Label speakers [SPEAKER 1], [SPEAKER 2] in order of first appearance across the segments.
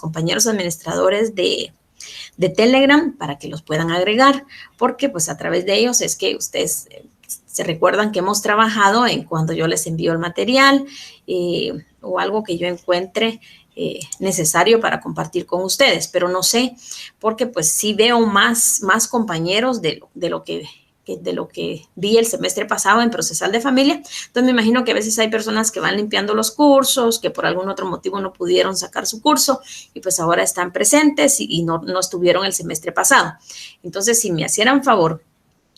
[SPEAKER 1] compañeros administradores de Telegram para que los puedan agregar, porque pues a través de ellos es que ustedes se recuerdan que hemos trabajado en cuando yo les envío el material o algo que yo encuentre necesario para compartir con ustedes, pero no sé, porque pues sí veo más compañeros de lo que vi el semestre pasado en Procesal de Familia. Entonces me imagino que a veces hay personas que van limpiando los cursos, que por algún otro motivo no pudieron sacar su curso y pues ahora están presentes y no estuvieron el semestre pasado. Entonces, si me hicieran favor,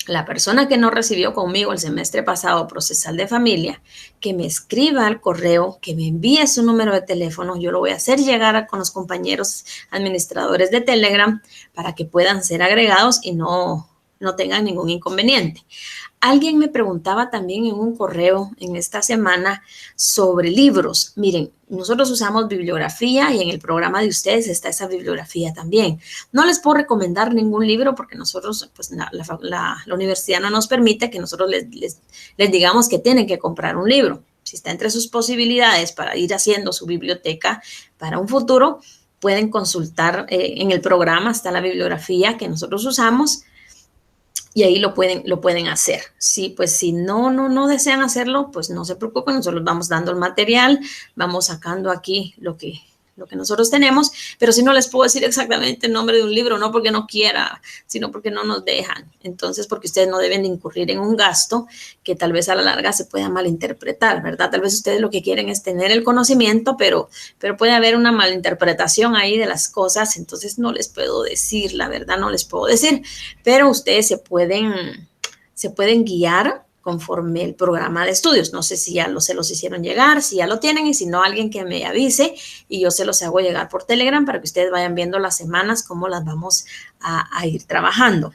[SPEAKER 1] la persona que no recibió conmigo el semestre pasado Procesal de Familia, que me escriba al correo, que me envíe su número de teléfono, yo lo voy a hacer llegar con los compañeros administradores de Telegram para que puedan ser agregados y no tengan ningún inconveniente. Alguien me preguntaba también en un correo en esta semana sobre libros. Miren, nosotros usamos bibliografía y en el programa de ustedes está esa bibliografía también. No les puedo recomendar ningún libro porque nosotros, pues la universidad no nos permite que nosotros les digamos que tienen que comprar un libro. Si está entre sus posibilidades para ir haciendo su biblioteca para un futuro, pueden consultar en el programa, está la bibliografía que nosotros usamos. Y ahí lo pueden hacer. Sí, pues si no desean hacerlo, pues no se preocupen, nosotros vamos dando el material, vamos sacando aquí lo que nosotros tenemos, pero si no les puedo decir exactamente el nombre de un libro, no porque no quiera, sino porque no nos dejan. Entonces, porque ustedes no deben de incurrir en un gasto que tal vez a la larga se pueda malinterpretar, ¿verdad? Tal vez ustedes lo que quieren es tener el conocimiento, pero puede haber una malinterpretación ahí de las cosas, entonces no les puedo decir, la verdad no les puedo decir, pero ustedes se pueden guiar conforme el programa de estudios. No sé si ya se los hicieron llegar, si ya lo tienen y si no, alguien que me avise y yo se los hago llegar por Telegram para que ustedes vayan viendo las semanas cómo las vamos a ir trabajando.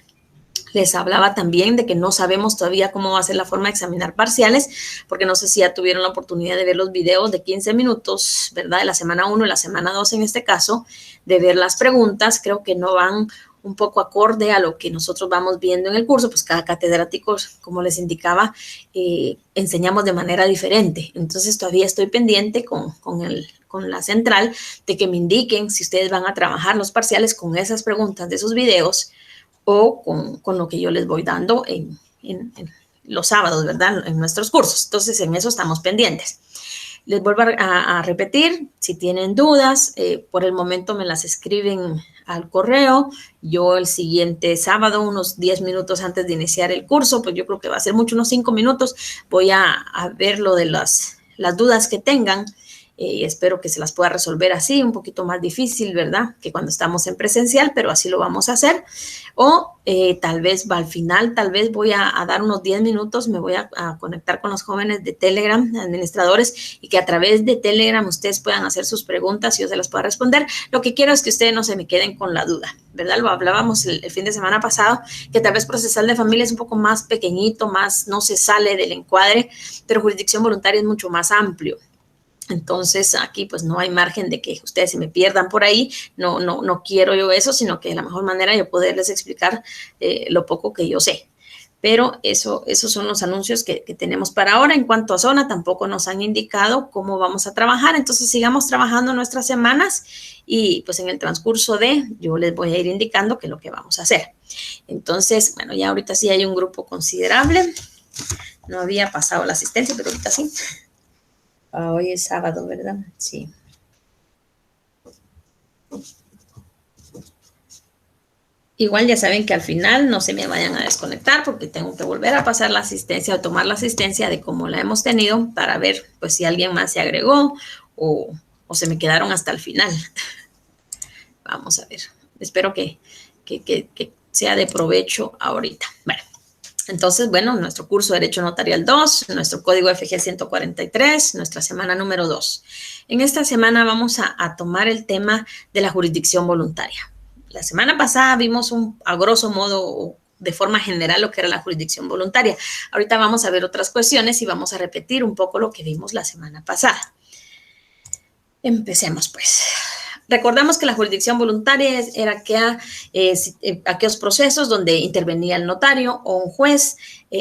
[SPEAKER 1] Les hablaba también de que no sabemos todavía cómo va a ser la forma de examinar parciales, porque no sé si ya tuvieron la oportunidad de ver los videos de 15 minutos, ¿verdad? De la semana 1 y la semana 2 en este caso, de ver las preguntas. Creo que no van un poco acorde a lo que nosotros vamos viendo en el curso, pues cada catedrático, como les indicaba, enseñamos de manera diferente. Entonces todavía estoy pendiente con la central de que me indiquen si ustedes van a trabajar los parciales con esas preguntas de esos videos o con lo que yo les voy dando en los sábados, ¿verdad? En nuestros cursos. Entonces en eso estamos pendientes. Les vuelvo a repetir, si tienen dudas, por el momento me las escriben al correo. Yo el siguiente sábado, unos 10 minutos antes de iniciar el curso, pues yo creo que va a ser mucho, unos 5 minutos, voy a ver lo de las dudas que tengan. Espero que se las pueda resolver así, un poquito más difícil, ¿verdad? Que cuando estamos en presencial, pero así lo vamos a hacer. O tal vez al final, tal vez voy a dar unos 10 minutos, me voy a conectar con los jóvenes de Telegram, administradores, y que a través de Telegram ustedes puedan hacer sus preguntas y yo se las pueda responder. Lo que quiero es que ustedes no se me queden con la duda, ¿verdad? Lo hablábamos el fin de semana pasado, que tal vez Procesal de Familia es un poco más pequeñito, más no se sale del encuadre, pero jurisdicción voluntaria es mucho más amplio. Entonces, aquí pues no hay margen de que ustedes se me pierdan por ahí. No quiero yo eso, sino que de la mejor manera yo poderles explicar lo poco que yo sé. Pero esos son los anuncios que tenemos para ahora. En cuanto a zona, tampoco nos han indicado cómo vamos a trabajar. Entonces, sigamos trabajando nuestras semanas y pues en el transcurso yo les voy a ir indicando qué es lo que vamos a hacer. Entonces, bueno, ya ahorita sí hay un grupo considerable. No había pasado la asistencia, pero ahorita sí. Hoy es sábado, ¿verdad? Sí. Igual ya saben que al final no se me vayan a desconectar porque tengo que volver a pasar la asistencia o tomar la asistencia de cómo la hemos tenido para ver pues si alguien más se agregó o se me quedaron hasta el final. Vamos a ver. Espero que sea de provecho ahorita. Bueno. Entonces, bueno, nuestro curso de Derecho Notarial 2, nuestro código FG 143, nuestra semana número 2. En esta semana vamos a tomar el tema de la jurisdicción voluntaria. La semana pasada vimos a grosso modo, de forma general, lo que era la jurisdicción voluntaria. Ahorita vamos a ver otras cuestiones y vamos a repetir un poco lo que vimos la semana pasada. Empecemos, pues. Recordamos que la jurisdicción voluntaria era aquellos procesos donde intervenía el notario o un juez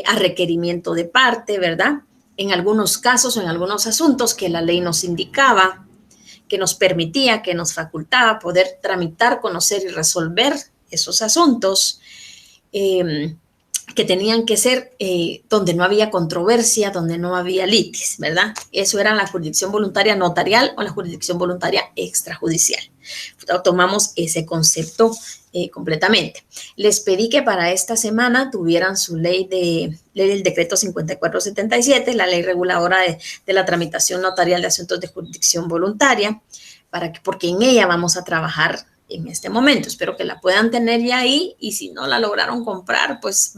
[SPEAKER 1] a requerimiento de parte, ¿verdad? En algunos casos o en algunos asuntos que la ley nos indicaba que nos permitía, que nos facultaba poder tramitar, conocer y resolver esos asuntos que tenían que ser donde no había controversia, donde no había litis, ¿verdad? Eso era la jurisdicción voluntaria notarial o la jurisdicción voluntaria extrajudicial. Tomamos ese concepto completamente. Les pedí que para esta semana tuvieran su ley del decreto 5477, la ley reguladora de la tramitación notarial de asuntos de jurisdicción voluntaria, porque en ella vamos a trabajar en este momento. Espero que la puedan tener ya ahí, y si no la lograron comprar, pues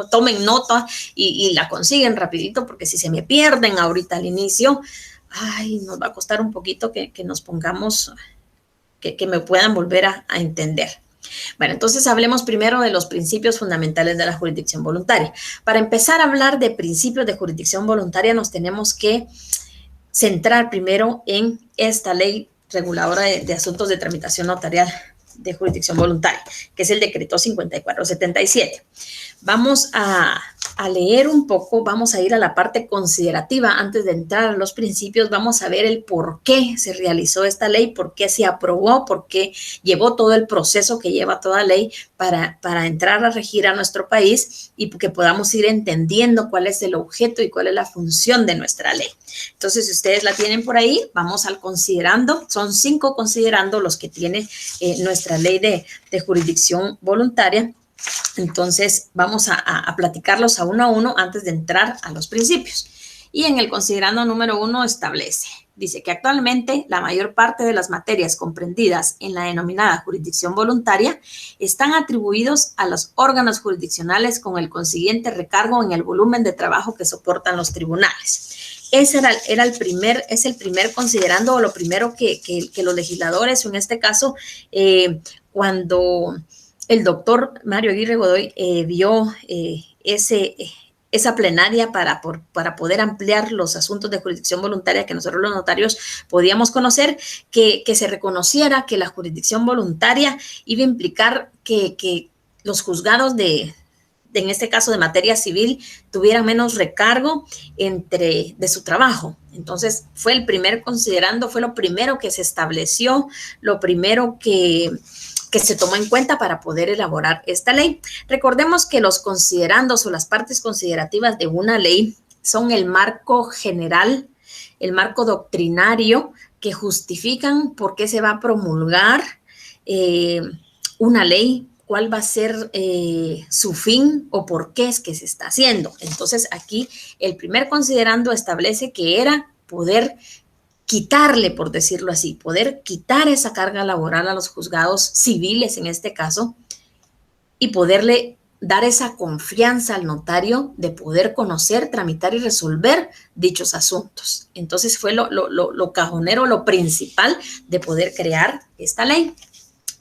[SPEAKER 1] tomen nota y la consiguen rapidito, porque si se me pierden ahorita al inicio, nos va a costar un poquito que nos pongamos, que me puedan volver a entender. Bueno, entonces hablemos primero de los principios fundamentales de la jurisdicción voluntaria. Para empezar a hablar de principios de jurisdicción voluntaria, nos tenemos que centrar primero en esta ley reguladora de asuntos de tramitación notarial de jurisdicción voluntaria, que es el decreto 5477. Vamos a leer un poco, vamos a ir a la parte considerativa antes de entrar a los principios. Vamos a ver el por qué se realizó esta ley, por qué se aprobó, por qué llevó todo el proceso que lleva toda ley para entrar a regir a nuestro país, y que podamos ir entendiendo cuál es el objeto y cuál es la función de nuestra ley. Entonces, si ustedes la tienen por ahí, vamos al considerando. Son 5 considerando los que tiene nuestra ley de jurisdicción voluntaria. Entonces, vamos a platicarlos a uno antes de entrar a los principios. Y en el considerando número 1 dice que actualmente la mayor parte de las materias comprendidas en la denominada jurisdicción voluntaria están atribuidos a los órganos jurisdiccionales, con el consiguiente recargo en el volumen de trabajo que soportan los tribunales. Ese es el primer considerando, o lo primero que los legisladores, o en este caso, cuando el doctor Mario Aguirre Godoy dio esa plenaria para poder ampliar los asuntos de jurisdicción voluntaria que nosotros los notarios podíamos conocer, que se reconociera que la jurisdicción voluntaria iba a implicar que los juzgados en este caso de materia civil, tuvieran menos recargo de su trabajo. Entonces, fue el primer considerando, fue lo primero que se estableció, lo primero que se tomó en cuenta para poder elaborar esta ley. Recordemos que los considerandos o las partes considerativas de una ley son el marco general, el marco doctrinario que justifican por qué se va a promulgar una ley, cuál va a ser su fin o por qué es que se está haciendo. Entonces, aquí el primer considerando establece que era poder quitarle, por decirlo así, poder quitar esa carga laboral a los juzgados civiles en este caso, y poderle dar esa confianza al notario de poder conocer, tramitar y resolver dichos asuntos. Entonces fue lo cajonero, lo principal de poder crear esta ley.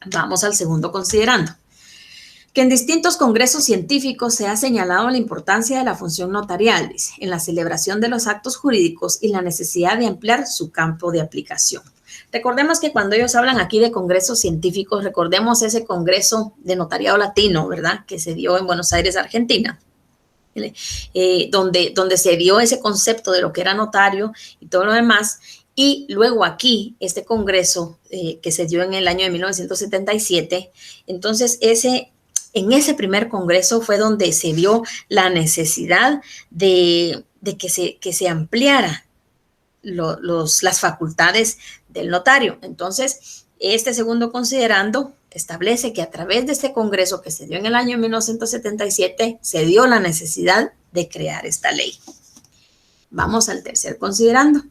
[SPEAKER 1] Vamos al segundo considerando. Que en distintos congresos científicos se ha señalado la importancia de la función notarial, dice, en la celebración de los actos jurídicos y la necesidad de ampliar su campo de aplicación. Recordemos que cuando ellos hablan aquí de congresos científicos, recordemos ese congreso de notariado latino, ¿verdad?, que se dio en Buenos Aires, Argentina, donde se dio ese concepto de lo que era notario y todo lo demás. Y luego aquí, este congreso que se dio en el año de 1977, entonces en ese primer congreso fue donde se vio la necesidad de que se ampliara las facultades del notario. Entonces, este segundo considerando establece que a través de este congreso que se dio en el año 1977, se dio la necesidad de crear esta ley. Vamos al tercer considerando.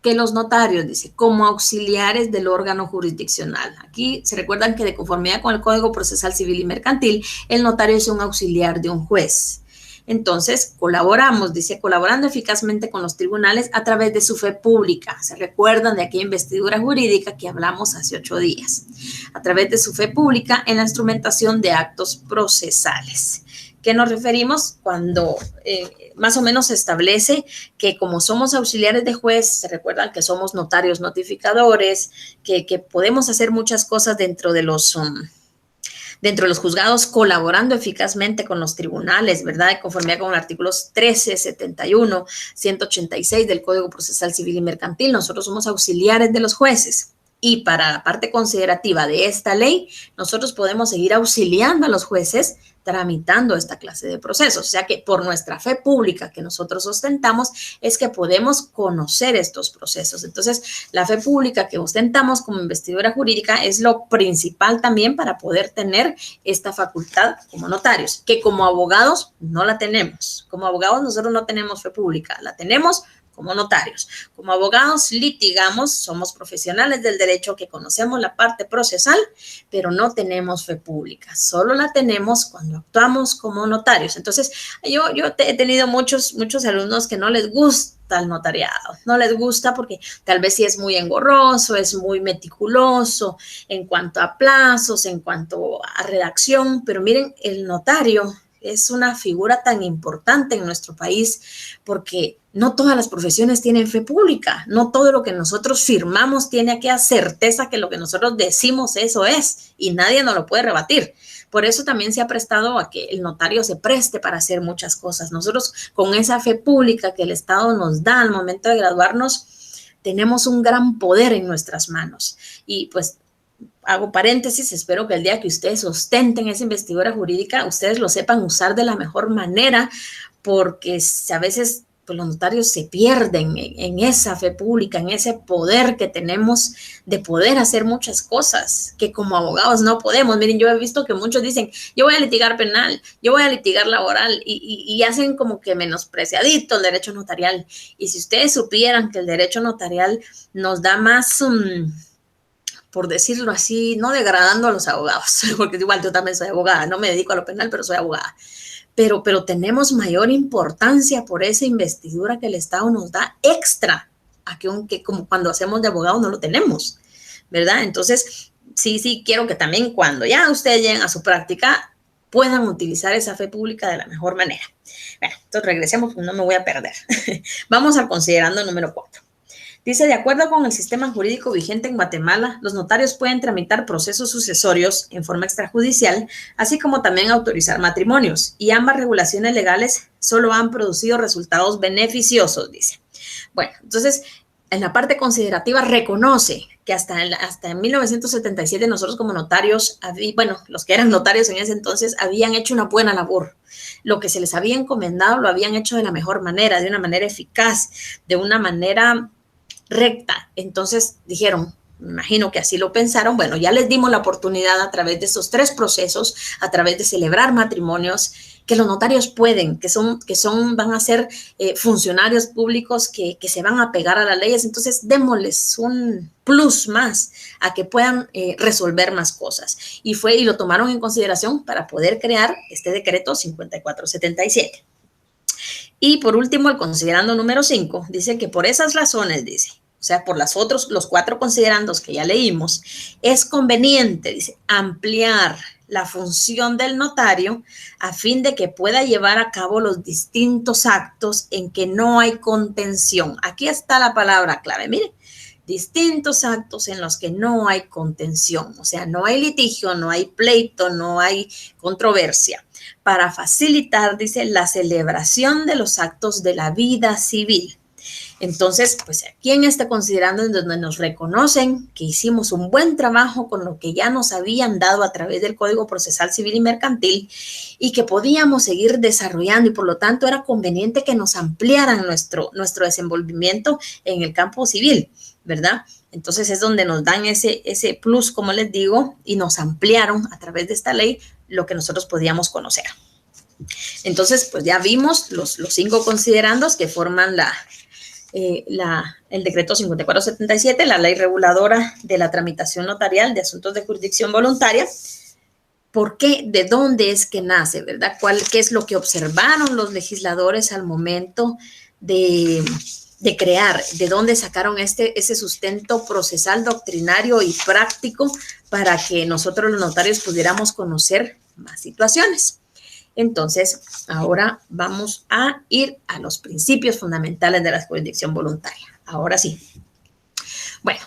[SPEAKER 1] Que los notarios, dice, como auxiliares del órgano jurisdiccional. Aquí se recuerdan que de conformidad con el Código Procesal Civil y Mercantil, el notario es un auxiliar de un juez. Entonces, colaboramos, dice, colaborando eficazmente con los tribunales a través de su fe pública. Se recuerdan de aquella investidura jurídica que hablamos hace 8 días. A través de su fe pública en la instrumentación de actos procesales. ¿Qué nos referimos? Cuando más o menos se establece que como somos auxiliares de juez, se recuerdan que somos notarios notificadores, que podemos hacer muchas cosas dentro de dentro de los juzgados colaborando eficazmente con los tribunales, ¿verdad? De conformidad con los artículos 13, 71, 186 del Código Procesal Civil y Mercantil. Nosotros somos auxiliares de los jueces. Y para la parte considerativa de esta ley, nosotros podemos seguir auxiliando a los jueces tramitando esta clase de procesos. O sea que por nuestra fe pública que nosotros ostentamos es que podemos conocer estos procesos. Entonces, la fe pública que ostentamos como investidura jurídica es lo principal también para poder tener esta facultad como notarios, que como abogados no la tenemos. Como abogados nosotros no tenemos fe pública, la tenemos como notarios. Como abogados litigamos, somos profesionales del derecho que conocemos la parte procesal, pero no tenemos fe pública. Solo la tenemos cuando actuamos como notarios. Entonces, yo he tenido muchos alumnos que no les gusta el notariado. No les gusta porque tal vez sí es muy engorroso, es muy meticuloso en cuanto a plazos, en cuanto a redacción, pero miren, el notario es una figura tan importante en nuestro país porque no todas las profesiones tienen fe pública, no todo lo que nosotros firmamos tiene aquella certeza que lo que nosotros decimos eso es y nadie nos lo puede rebatir. Por eso también se ha prestado a que el notario se preste para hacer muchas cosas. Nosotros con esa fe pública que el Estado nos da al momento de graduarnos, tenemos un gran poder en nuestras manos y pues hago paréntesis, espero que el día que ustedes ostenten esa investidura jurídica, ustedes lo sepan usar de la mejor manera, porque a veces pues, los notarios se pierden en esa fe pública, en ese poder que tenemos de poder hacer muchas cosas que como abogados no podemos. Miren, yo he visto que muchos dicen, yo voy a litigar penal, yo voy a litigar laboral y hacen como que menospreciadito el derecho notarial. Y si ustedes supieran que el derecho notarial nos da más... por decirlo así, no degradando a los abogados, porque igual yo también soy abogada, no me dedico a lo penal, pero soy abogada. Pero tenemos mayor importancia por esa investidura que el Estado nos da extra, a que como cuando hacemos de abogado no lo tenemos, ¿verdad? Entonces, sí, quiero que también cuando ya ustedes lleguen a su práctica, puedan utilizar esa fe pública de la mejor manera. Bueno, entonces regresemos, no me voy a perder. Vamos al considerando número 4. Dice, de acuerdo con el sistema jurídico vigente en Guatemala, los notarios pueden tramitar procesos sucesorios en forma extrajudicial, así como también autorizar matrimonios, y ambas regulaciones legales solo han producido resultados beneficiosos, dice. Bueno, entonces, en la parte considerativa reconoce que hasta en 1977 nosotros como notarios, los que eran notarios en ese entonces, habían hecho una buena labor. Lo que se les había encomendado lo habían hecho de la mejor manera, de una manera eficaz, de una manera recta. Entonces dijeron, me imagino que así lo pensaron, bueno, ya les dimos la oportunidad a través de estos 3 procesos, a través de celebrar matrimonios, que los notarios pueden, van a ser funcionarios públicos que se van a pegar a las leyes, entonces démosles un plus más a que puedan resolver más cosas. Y lo tomaron en consideración para poder crear este decreto 5477. Y por último, el considerando número 5, dice que por esas razones, dice, o sea, por los 4 considerandos que ya leímos, es conveniente, dice, ampliar la función del notario a fin de que pueda llevar a cabo los distintos actos en que no hay contención. Aquí está la palabra clave, mire, distintos actos en los que no hay contención, o sea, no hay litigio, no hay pleito, no hay controversia, para facilitar, dice, la celebración de los actos de la vida civil. Entonces, pues aquí en este considerando en donde nos reconocen que hicimos un buen trabajo con lo que ya nos habían dado a través del Código Procesal Civil y Mercantil y que podíamos seguir desarrollando y por lo tanto era conveniente que nos ampliaran nuestro desenvolvimiento en el campo civil, ¿verdad? Entonces es donde nos dan ese plus, como les digo, y nos ampliaron a través de esta ley lo que nosotros podíamos conocer. Entonces, pues ya vimos los 5 considerandos que forman el decreto 5477, la ley reguladora de la tramitación notarial de asuntos de jurisdicción voluntaria. ¿Por qué? ¿De dónde es que nace, verdad? ¿Qué es lo que observaron los legisladores al momento de crear? ¿De dónde sacaron ese sustento procesal, doctrinario y práctico para que nosotros los notarios pudiéramos conocer más situaciones? Entonces, ahora vamos a ir a los principios fundamentales de la jurisdicción voluntaria. Ahora sí. Bueno,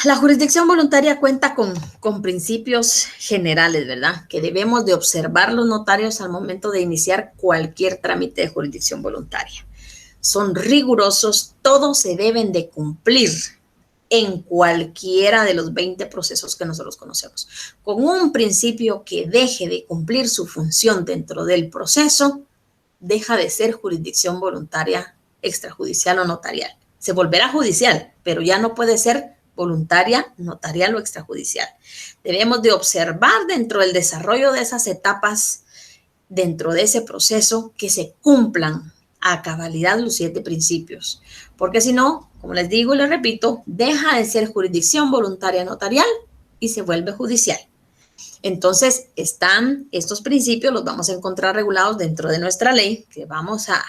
[SPEAKER 1] La jurisdicción voluntaria cuenta con principios generales, ¿verdad? Que debemos de observar los notarios al momento de iniciar cualquier trámite de jurisdicción voluntaria. Son rigurosos, todos se deben de cumplir en cualquiera de los 20 procesos que nosotros conocemos. Con un principio que deje de cumplir su función dentro del proceso, deja de ser jurisdicción voluntaria, extrajudicial o notarial. Se volverá judicial, pero ya no puede ser voluntaria, notarial o extrajudicial. Debemos de observar dentro del desarrollo de esas etapas, dentro de ese proceso, que se cumplan a cabalidad los 7 principios, porque si no, como les digo y les repito, deja de ser jurisdicción voluntaria notarial y se vuelve judicial. Entonces, están estos principios, los vamos a encontrar regulados dentro de nuestra ley, que vamos a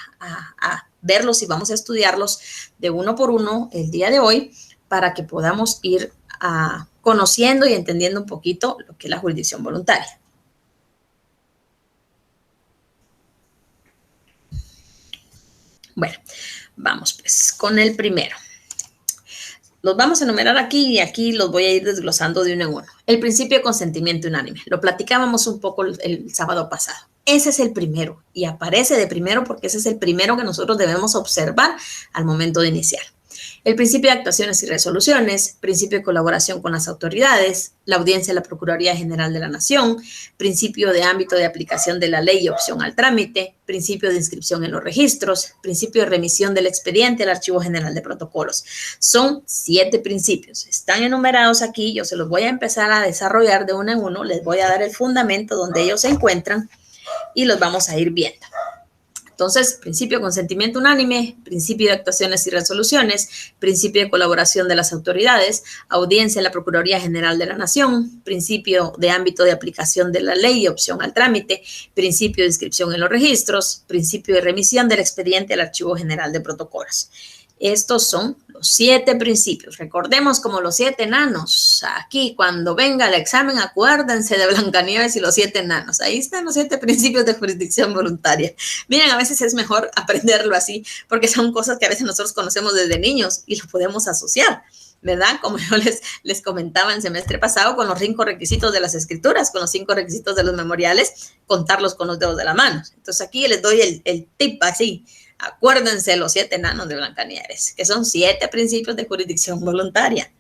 [SPEAKER 1] verlos y vamos a estudiarlos de uno por uno el día de hoy para que podamos ir conociendo y entendiendo un poquito lo que es la jurisdicción voluntaria. Bueno, vamos pues con el primero. Los vamos a enumerar aquí y aquí los voy a ir desglosando de uno en uno. El principio de consentimiento unánime. Lo platicábamos un poco el sábado pasado. Ese es el primero y aparece de primero porque ese es el primero que nosotros debemos observar al momento de iniciar. El principio de actuaciones y resoluciones, principio de colaboración con las autoridades, la audiencia de la Procuraduría General de la Nación, principio de ámbito de aplicación de la ley y opción al trámite, principio de inscripción en los registros, principio de remisión del expediente al Archivo General de Protocolos. Son 7 principios. Están enumerados aquí. Yo se los voy a empezar a desarrollar de uno en uno. Les voy a dar el fundamento donde ellos se encuentran y los vamos a ir viendo. Entonces, principio de consentimiento unánime, principio de actuaciones y resoluciones, principio de colaboración de las autoridades, audiencia de la Procuraduría General de la Nación, principio de ámbito de aplicación de la ley y opción al trámite, principio de inscripción en los registros, principio de remisión del expediente al Archivo General de Protocolos. Estos son los 7 principios. Recordemos como los 7 enanos. Aquí, cuando venga el examen, acuérdense de Blancanieves y los 7 enanos. Ahí están los 7 principios de jurisdicción voluntaria. Miren, a veces es mejor aprenderlo así, porque son cosas que a veces nosotros conocemos desde niños y lo podemos asociar, ¿verdad? Como yo les comentaba el semestre pasado con los 5 requisitos de las escrituras, con los 5 requisitos de los memoriales, contarlos con los dedos de la mano. Entonces aquí les doy el tip así. Acuérdense los 7 enanos de Blancanieves, que son 7 principios de jurisdicción voluntaria.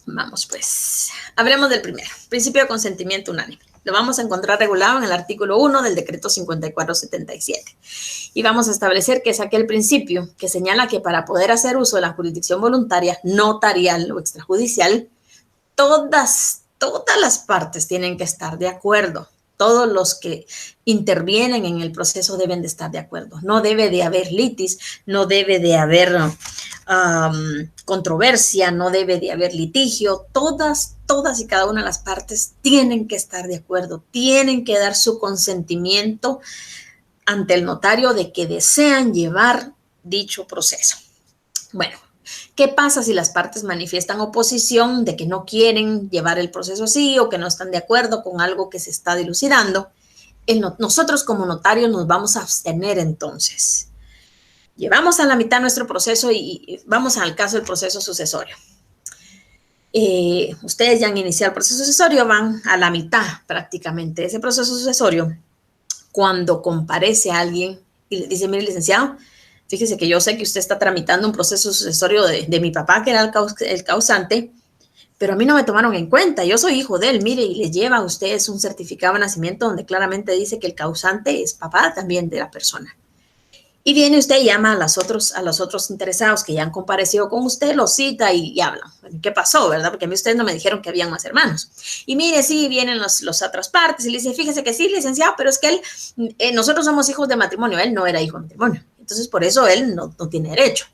[SPEAKER 1] Vamos pues, hablemos del primero, principio de consentimiento unánime. Lo vamos a encontrar regulado en el artículo 1 del decreto 5477. Y vamos a establecer que es aquel principio que señala que para poder hacer uso de la jurisdicción voluntaria, notarial o extrajudicial, todas las partes tienen que estar de acuerdo. Todos los que intervienen en el proceso deben de estar de acuerdo. No debe de haber litis, no debe de haber controversia, no debe de haber litigio. Todas y cada una de las partes tienen que estar de acuerdo, tienen que dar su consentimiento ante el notario de que desean llevar dicho proceso. Bueno, ¿qué pasa si las partes manifiestan oposición de que no quieren llevar el proceso así o que no están de acuerdo con algo que se está dilucidando? Nosotros como notarios nos vamos a abstener entonces. Llevamos a la mitad nuestro proceso y vamos al caso del proceso sucesorio. Ustedes ya han iniciado el proceso sucesorio, van a la mitad prácticamente de ese proceso sucesorio. Cuando comparece alguien y le dice, mire, licenciado, fíjese que yo sé que usted está tramitando un proceso sucesorio de mi papá, que era el causante, pero a mí no me tomaron en cuenta. Yo soy hijo de él, mire, y le lleva a ustedes un certificado de nacimiento donde claramente dice que el causante es papá también de la persona. Y viene usted y llama a los otros interesados que ya han comparecido con usted, los cita y hablan. ¿Qué pasó, verdad? Porque a mí ustedes no me dijeron que habían más hermanos. Y mire, sí, vienen las otras partes y le dice, fíjese que sí, licenciado, pero es que nosotros somos hijos de matrimonio. Él no era hijo de matrimonio. Entonces, por eso él no tiene derecho.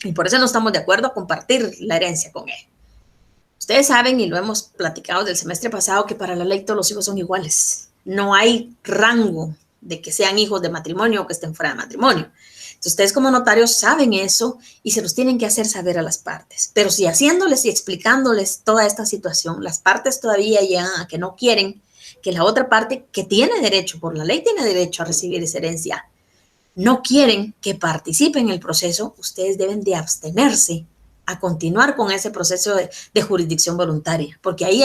[SPEAKER 1] Y por eso no estamos de acuerdo a compartir la herencia con él. Ustedes saben, y lo hemos platicado del semestre pasado, que para la ley todos los hijos son iguales. No hay rango de que sean hijos de matrimonio o que estén fuera de matrimonio. Entonces, ustedes como notarios saben eso y se los tienen que hacer saber a las partes. Pero si haciéndoles y explicándoles toda esta situación, las partes todavía llegan a que no quieren que la otra parte, que tiene derecho, por la ley tiene derecho a recibir esa herencia, no quieren que participe en el proceso, ustedes deben de abstenerse a continuar con ese proceso de jurisdicción voluntaria, porque ahí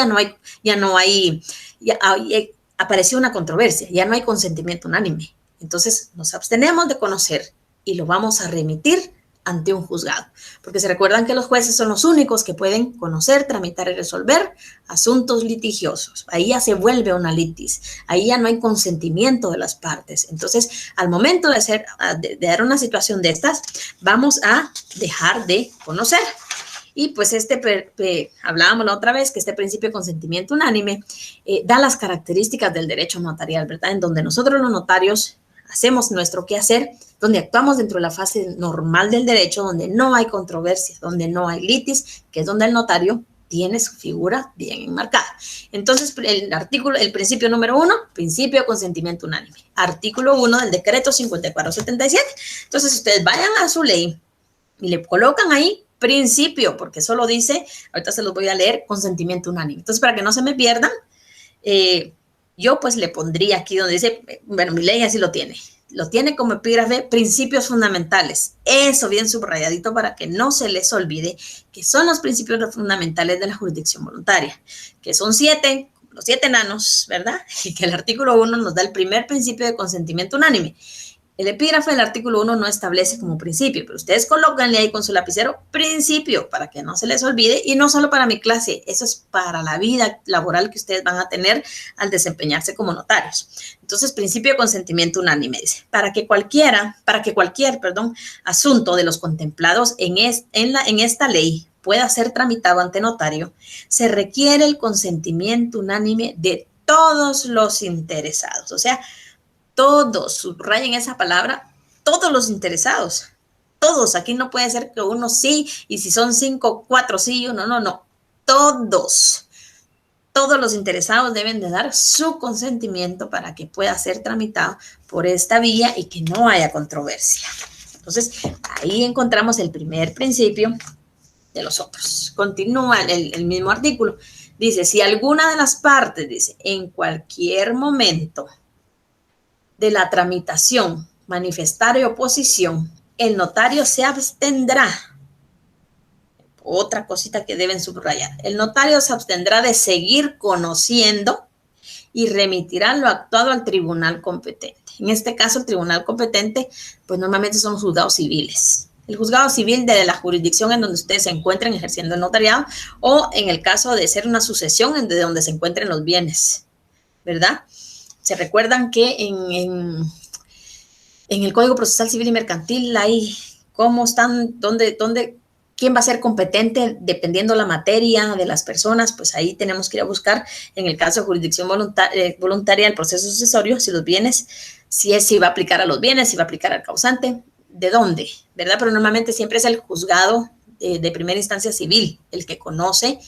[SPEAKER 1] apareció una controversia, ya no hay consentimiento unánime. Entonces nos abstenemos de conocer y lo vamos a remitir ante un juzgado, porque se recuerdan que los jueces son los únicos que pueden conocer, tramitar y resolver asuntos litigiosos. Ahí ya se vuelve una litis, ahí ya no hay consentimiento de las partes. Entonces, al momento de dar una situación de estas, vamos a dejar de conocer. Y pues hablábamos la otra vez que este principio de consentimiento unánime da las características del derecho notarial, ¿verdad? En donde nosotros los notarios hacemos nuestro quehacer, donde actuamos dentro de la fase normal del derecho, donde no hay controversia, donde no hay litis, que es donde el notario tiene su figura bien enmarcada. Entonces, el principio número 1, principio de consentimiento unánime. Artículo 1 del decreto 5477. Entonces, ustedes vayan a su ley y le colocan ahí principio, porque eso lo dice, ahorita se los voy a leer, consentimiento unánime. Entonces, para que no se me pierdan, yo pues le pondría aquí donde dice, bueno, mi ley así lo tiene como epígrafe, principios fundamentales. Eso bien subrayadito para que no se les olvide que son los principios fundamentales de la jurisdicción voluntaria, que son 7, los 7 enanos, ¿verdad? Y que el artículo 1 nos da el primer principio de consentimiento unánime. El epígrafe del artículo 1 no establece como principio, pero ustedes colócanle ahí con su lapicero principio para que no se les olvide, y no solo para mi clase, eso es para la vida laboral que ustedes van a tener al desempeñarse como notarios. Entonces, principio de consentimiento unánime dice, para que cualquier asunto de los contemplados en esta ley pueda ser tramitado ante notario, se requiere el consentimiento unánime de todos los interesados. O sea, todos, subrayen esa palabra, todos los interesados, todos. Aquí no puede ser que uno sí, y si son 5, 4 sí, uno no, todos los interesados deben de dar su consentimiento para que pueda ser tramitado por esta vía y que no haya controversia. Entonces, ahí encontramos el primer principio de los otros. Continúa el mismo artículo. Dice, si alguna de las partes, dice, en cualquier momento de la tramitación manifestar oposición, el notario se abstendrá. Otra cosita que deben subrayar. El notario se abstendrá de seguir conociendo y remitirá lo actuado al tribunal competente. En este caso, el tribunal competente, pues normalmente son los juzgados civiles. El juzgado civil de la jurisdicción en donde ustedes se encuentren ejerciendo el notariado, o en el caso de ser una sucesión de donde se encuentren los bienes, ¿verdad? Se recuerdan que en el Código Procesal Civil y Mercantil hay cómo están, quién va a ser competente dependiendo la materia de las personas. Pues ahí tenemos que ir a buscar, en el caso de jurisdicción voluntaria, el proceso sucesorio, si los bienes, si va a aplicar a los bienes, si va a aplicar al causante, de dónde, ¿verdad? Pero normalmente siempre es el juzgado de primera instancia civil el que conoce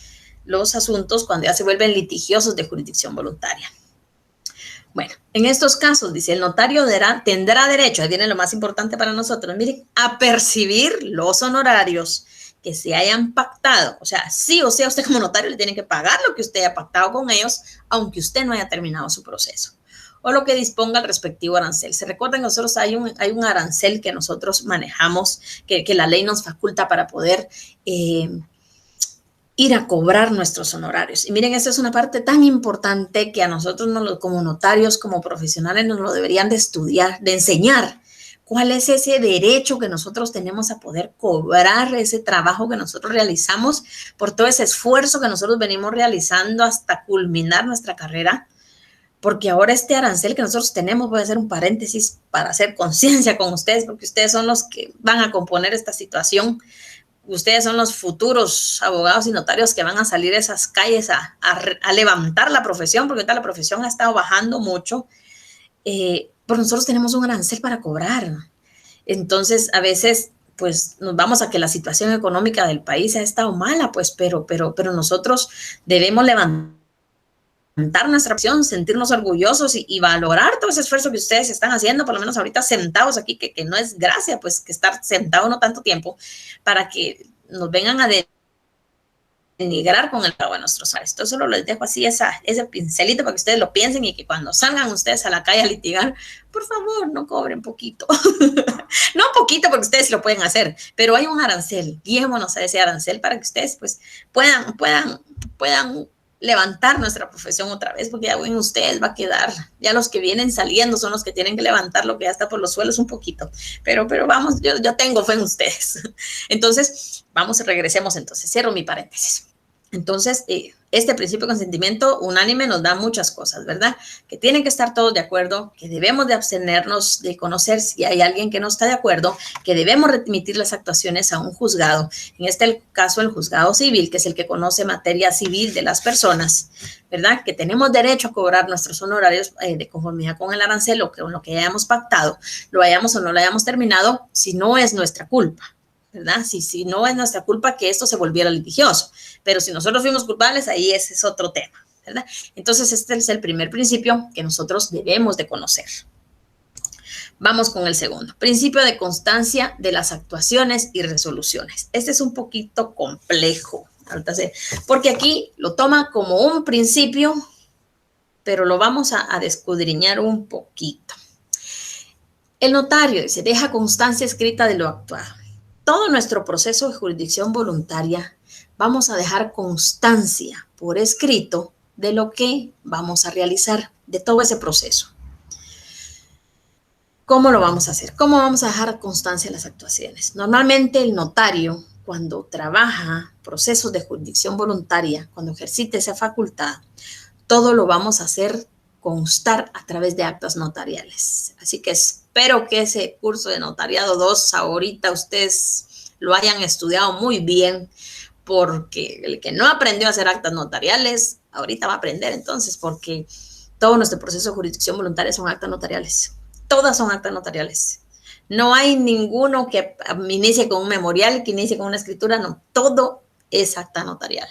[SPEAKER 1] los asuntos cuando ya se vuelven litigiosos de jurisdicción voluntaria. Bueno, en estos casos, dice, el notario tendrá derecho, ahí viene lo más importante para nosotros, miren, a percibir los honorarios que se hayan pactado. O sea, sí o sea, usted como notario le tiene que pagar lo que usted haya pactado con ellos, aunque usted no haya terminado su proceso. O lo que disponga el respectivo arancel. Se recuerdan que nosotros hay un arancel que nosotros manejamos, que la ley nos faculta para poder ir a cobrar nuestros honorarios. Y miren, esta es una parte tan importante que a nosotros como notarios, como profesionales, nos lo deberían de estudiar, de enseñar. ¿Cuál es ese derecho que nosotros tenemos a poder cobrar ese trabajo que nosotros realizamos por todo ese esfuerzo que nosotros venimos realizando hasta culminar nuestra carrera? Porque ahora este arancel que nosotros tenemos, voy a hacer un paréntesis para hacer conciencia con ustedes, porque ustedes son los que van a componer esta situación. Ustedes son los futuros abogados y notarios que van a salir a esas calles a levantar la profesión, porque ahorita la profesión ha estado bajando mucho. Pero nosotros tenemos un arancel para cobrar. Entonces, a veces, pues, nos vamos a que la situación económica del país ha estado mala, pues, pero nosotros debemos levantar nuestra profesión, sentirnos orgullosos y valorar todo ese esfuerzo que ustedes están haciendo, por lo menos ahorita sentados aquí, que no es gracia, pues, que estar sentado no tanto tiempo, para que nos vengan a denigrar con el pago de nuestros salarios. Entonces, solo les dejo así ese pincelito para que ustedes lo piensen y que cuando salgan ustedes a la calle a litigar, por favor, no cobren poquito. No poquito porque ustedes lo pueden hacer, pero hay un arancel. Guiémonos a ese arancel para que ustedes pues puedan levantar nuestra profesión otra vez, porque ya en ustedes va a quedar, ya los que vienen saliendo son los que tienen que levantar lo que ya está por los suelos un poquito, pero vamos, yo tengo fe en ustedes. Entonces, regresemos entonces, cierro mi paréntesis. Entonces, este principio de consentimiento unánime nos da muchas cosas, ¿verdad? Que tienen que estar todos de acuerdo, que debemos de abstenernos de conocer si hay alguien que no está de acuerdo, que debemos remitir las actuaciones a un juzgado, en este caso el juzgado civil, que es el que conoce materia civil de las personas, ¿verdad? Que tenemos derecho a cobrar nuestros honorarios de conformidad con el arancel o con lo que hayamos pactado, lo hayamos o no lo hayamos terminado, si no es nuestra culpa, ¿verdad? Si no es nuestra culpa que esto se volviera litigioso, pero si nosotros fuimos culpables, ahí ese es otro tema, ¿verdad? Entonces, este es el primer principio que nosotros debemos de conocer. Vamos con el segundo, principio de constancia de las actuaciones y resoluciones. Este es un poquito complejo, porque aquí lo toma como un principio, pero lo vamos a escudriñar un poquito. El notario dice, deja constancia escrita de lo actuado. Todo nuestro proceso de jurisdicción voluntaria vamos a dejar constancia por escrito de lo que vamos a realizar, de todo ese proceso. ¿Cómo lo vamos a hacer? ¿Cómo vamos a dejar constancia de las actuaciones? Normalmente el notario, cuando trabaja procesos de jurisdicción voluntaria, cuando ejercita esa facultad, todo lo vamos a hacer constar a través de actas notariales. Así que espero que ese curso de notariado 2 ahorita ustedes lo hayan estudiado muy bien, porque el que no aprendió a hacer actas notariales, ahorita va a aprender entonces, porque todo nuestro proceso de jurisdicción voluntaria son actas notariales. Todas son actas notariales. No hay ninguno que inicie con un memorial, que inicie con una escritura, no, todo es acta notarial.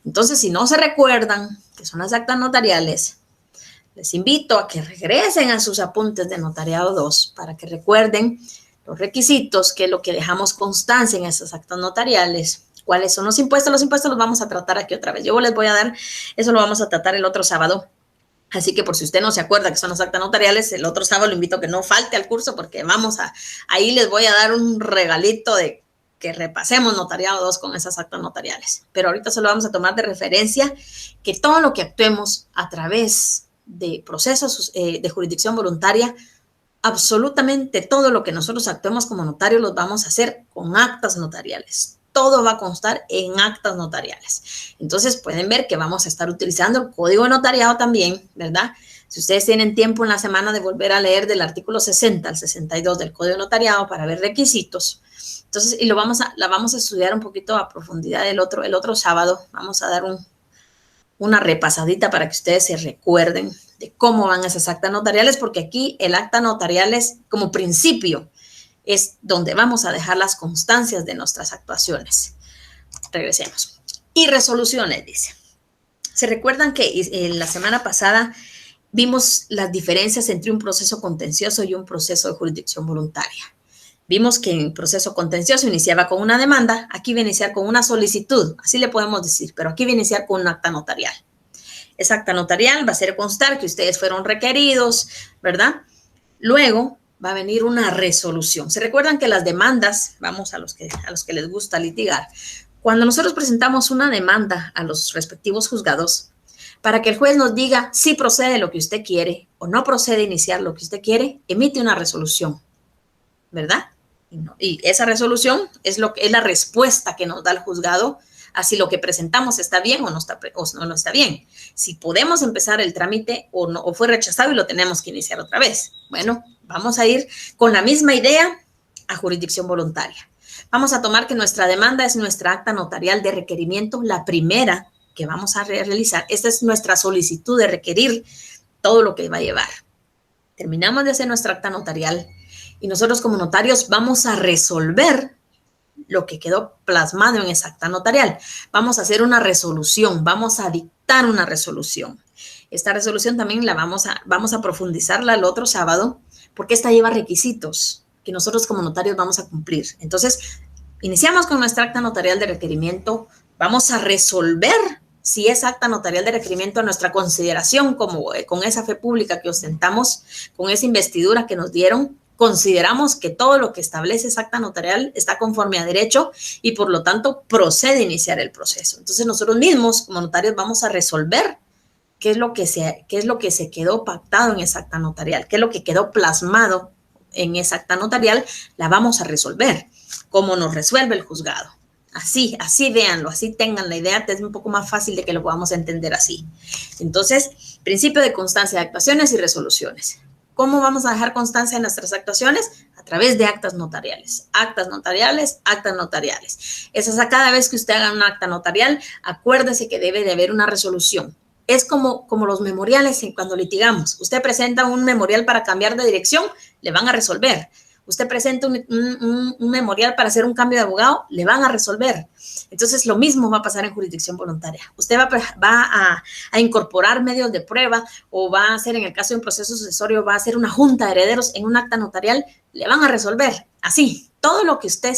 [SPEAKER 1] Entonces, si no se recuerdan que son las actas notariales, les invito a que regresen a sus apuntes de notariado 2 para que recuerden los requisitos, que es lo que dejamos constancia en esas actas notariales. ¿Cuáles son los impuestos? Los impuestos los vamos a tratar aquí otra vez. Yo les voy a dar, eso lo vamos a tratar el otro sábado. Así que por si usted no se acuerda que son las actas notariales, el otro sábado lo invito a que no falte al curso, porque ahí les voy a dar un regalito de que repasemos notariado 2 con esas actas notariales. Pero ahorita solo vamos a tomar de referencia que todo lo que actuemos a través de procesos de jurisdicción voluntaria, absolutamente todo lo que nosotros actuemos como notarios los vamos a hacer con actas notariales. Todo va a constar en actas notariales. Entonces pueden ver que vamos a estar utilizando el código de notariado también, ¿verdad? Si ustedes tienen tiempo en la semana de volver a leer del artículo 60 al 62 del código de notariado para ver requisitos. Entonces, y la vamos a estudiar un poquito a profundidad el otro sábado. Vamos a dar una repasadita para que ustedes se recuerden de cómo van esas actas notariales, porque aquí el acta notarial es como principio, es donde vamos a dejar las constancias de nuestras actuaciones. Regresemos. Y resoluciones, dice. ¿Se recuerdan que la semana pasada vimos las diferencias entre un proceso contencioso y un proceso de jurisdicción voluntaria? Vimos que en proceso contencioso iniciaba con una demanda, aquí va a iniciar con una solicitud, así le podemos decir, pero aquí va a iniciar con un acta notarial. Esa acta notarial va a hacer constar que ustedes fueron requeridos, ¿verdad? Luego va a venir una resolución. ¿Se recuerdan que las demandas, vamos a los que les gusta litigar, cuando nosotros presentamos una demanda a los respectivos juzgados, para que el juez nos diga si procede lo que usted quiere o no procede iniciar lo que usted quiere, emite una resolución, ¿verdad? Y esa resolución es la respuesta que nos da el juzgado a si lo que presentamos está bien o no está bien. Si podemos empezar el trámite o fue rechazado y lo tenemos que iniciar otra vez. Bueno, vamos a ir con la misma idea a jurisdicción voluntaria. Vamos a tomar que nuestra demanda es nuestra acta notarial de requerimiento, la primera que vamos a realizar. Esta es nuestra solicitud de requerir todo lo que va a llevar. Terminamos de hacer nuestra acta notarial y nosotros como notarios vamos a resolver lo que quedó plasmado en esa acta notarial. Vamos a hacer una resolución, vamos a dictar una resolución. Esta resolución también vamos a profundizarla el otro sábado, porque esta lleva requisitos que nosotros como notarios vamos a cumplir. Entonces, iniciamos con nuestra acta notarial de requerimiento, Vamos a resolver si es acta notarial de requerimiento a nuestra consideración, como con esa fe pública que ostentamos, con esa investidura que nos dieron, consideramos que todo lo que establece esa acta notarial está conforme a derecho y por lo tanto procede a iniciar el proceso. Entonces nosotros mismos como notarios vamos a resolver qué es lo que se quedó pactado en esa acta notarial, qué es lo que quedó plasmado en esa acta notarial, la vamos a resolver, como nos resuelve el juzgado. Así véanlo, así tengan la idea, es un poco más fácil de que lo podamos entender así. Entonces, principio de constancia de actuaciones y resoluciones. ¿Cómo vamos a dejar constancia de nuestras actuaciones? A través de actas notariales. Actas notariales, actas notariales. Cada vez que usted haga un acta notarial, acuérdese que debe de haber una resolución. Es como los memoriales cuando litigamos. Usted presenta un memorial para cambiar de dirección, le van a resolver. Usted presenta un memorial para hacer un cambio de abogado, le van a resolver. Entonces, lo mismo va a pasar en jurisdicción voluntaria. Usted va a incorporar medios de prueba o va a hacer, en el caso de un proceso sucesorio, va a hacer una junta de herederos en un acta notarial, le van a resolver. Así, todo lo que usted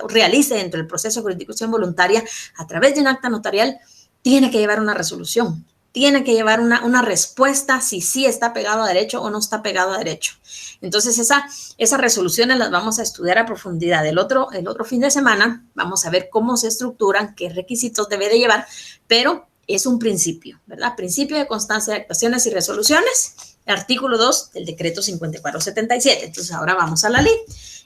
[SPEAKER 1] realice dentro del proceso de jurisdicción voluntaria a través de un acta notarial, tiene que llevar una resolución. Tiene que llevar una respuesta si sí está pegado a derecho o no está pegado a derecho. Entonces, esas resoluciones las vamos a estudiar a profundidad. El otro fin de semana vamos a ver cómo se estructuran, qué requisitos debe de llevar, pero es un principio, ¿verdad? Principio de constancia de actuaciones y resoluciones, artículo 2 del decreto 5477. Entonces, ahora vamos a la ley.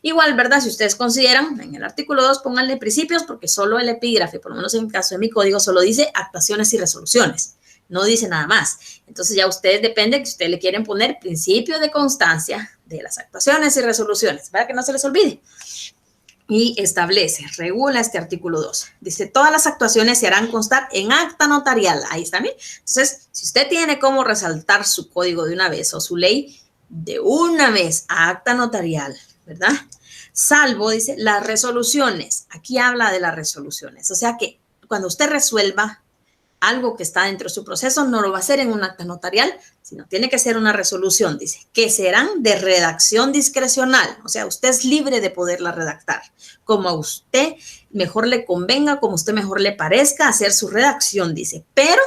[SPEAKER 1] Igual, ¿verdad? Si ustedes consideran, en el artículo 2 pónganle principios porque solo el epígrafe, por lo menos en el caso de mi código, solo dice actuaciones y resoluciones. No dice nada más. Entonces ya ustedes depende que ustedes le quieren poner principio de constancia de las actuaciones y resoluciones, para que no se les olvide. Y establece, regula este artículo 2. Dice, todas las actuaciones se harán constar en acta notarial. Ahí está bien. Entonces, si usted tiene cómo resaltar su código de una vez o su ley de una vez a acta notarial, ¿verdad? Salvo, dice, las resoluciones. Aquí habla de las resoluciones. O sea que cuando usted resuelva algo que está dentro de su proceso, no lo va a hacer en un acta notarial, sino tiene que ser una resolución, dice, que serán de redacción discrecional. O sea, usted es libre de poderla redactar, como a usted mejor le convenga, como a usted mejor le parezca hacer su redacción, dice, pero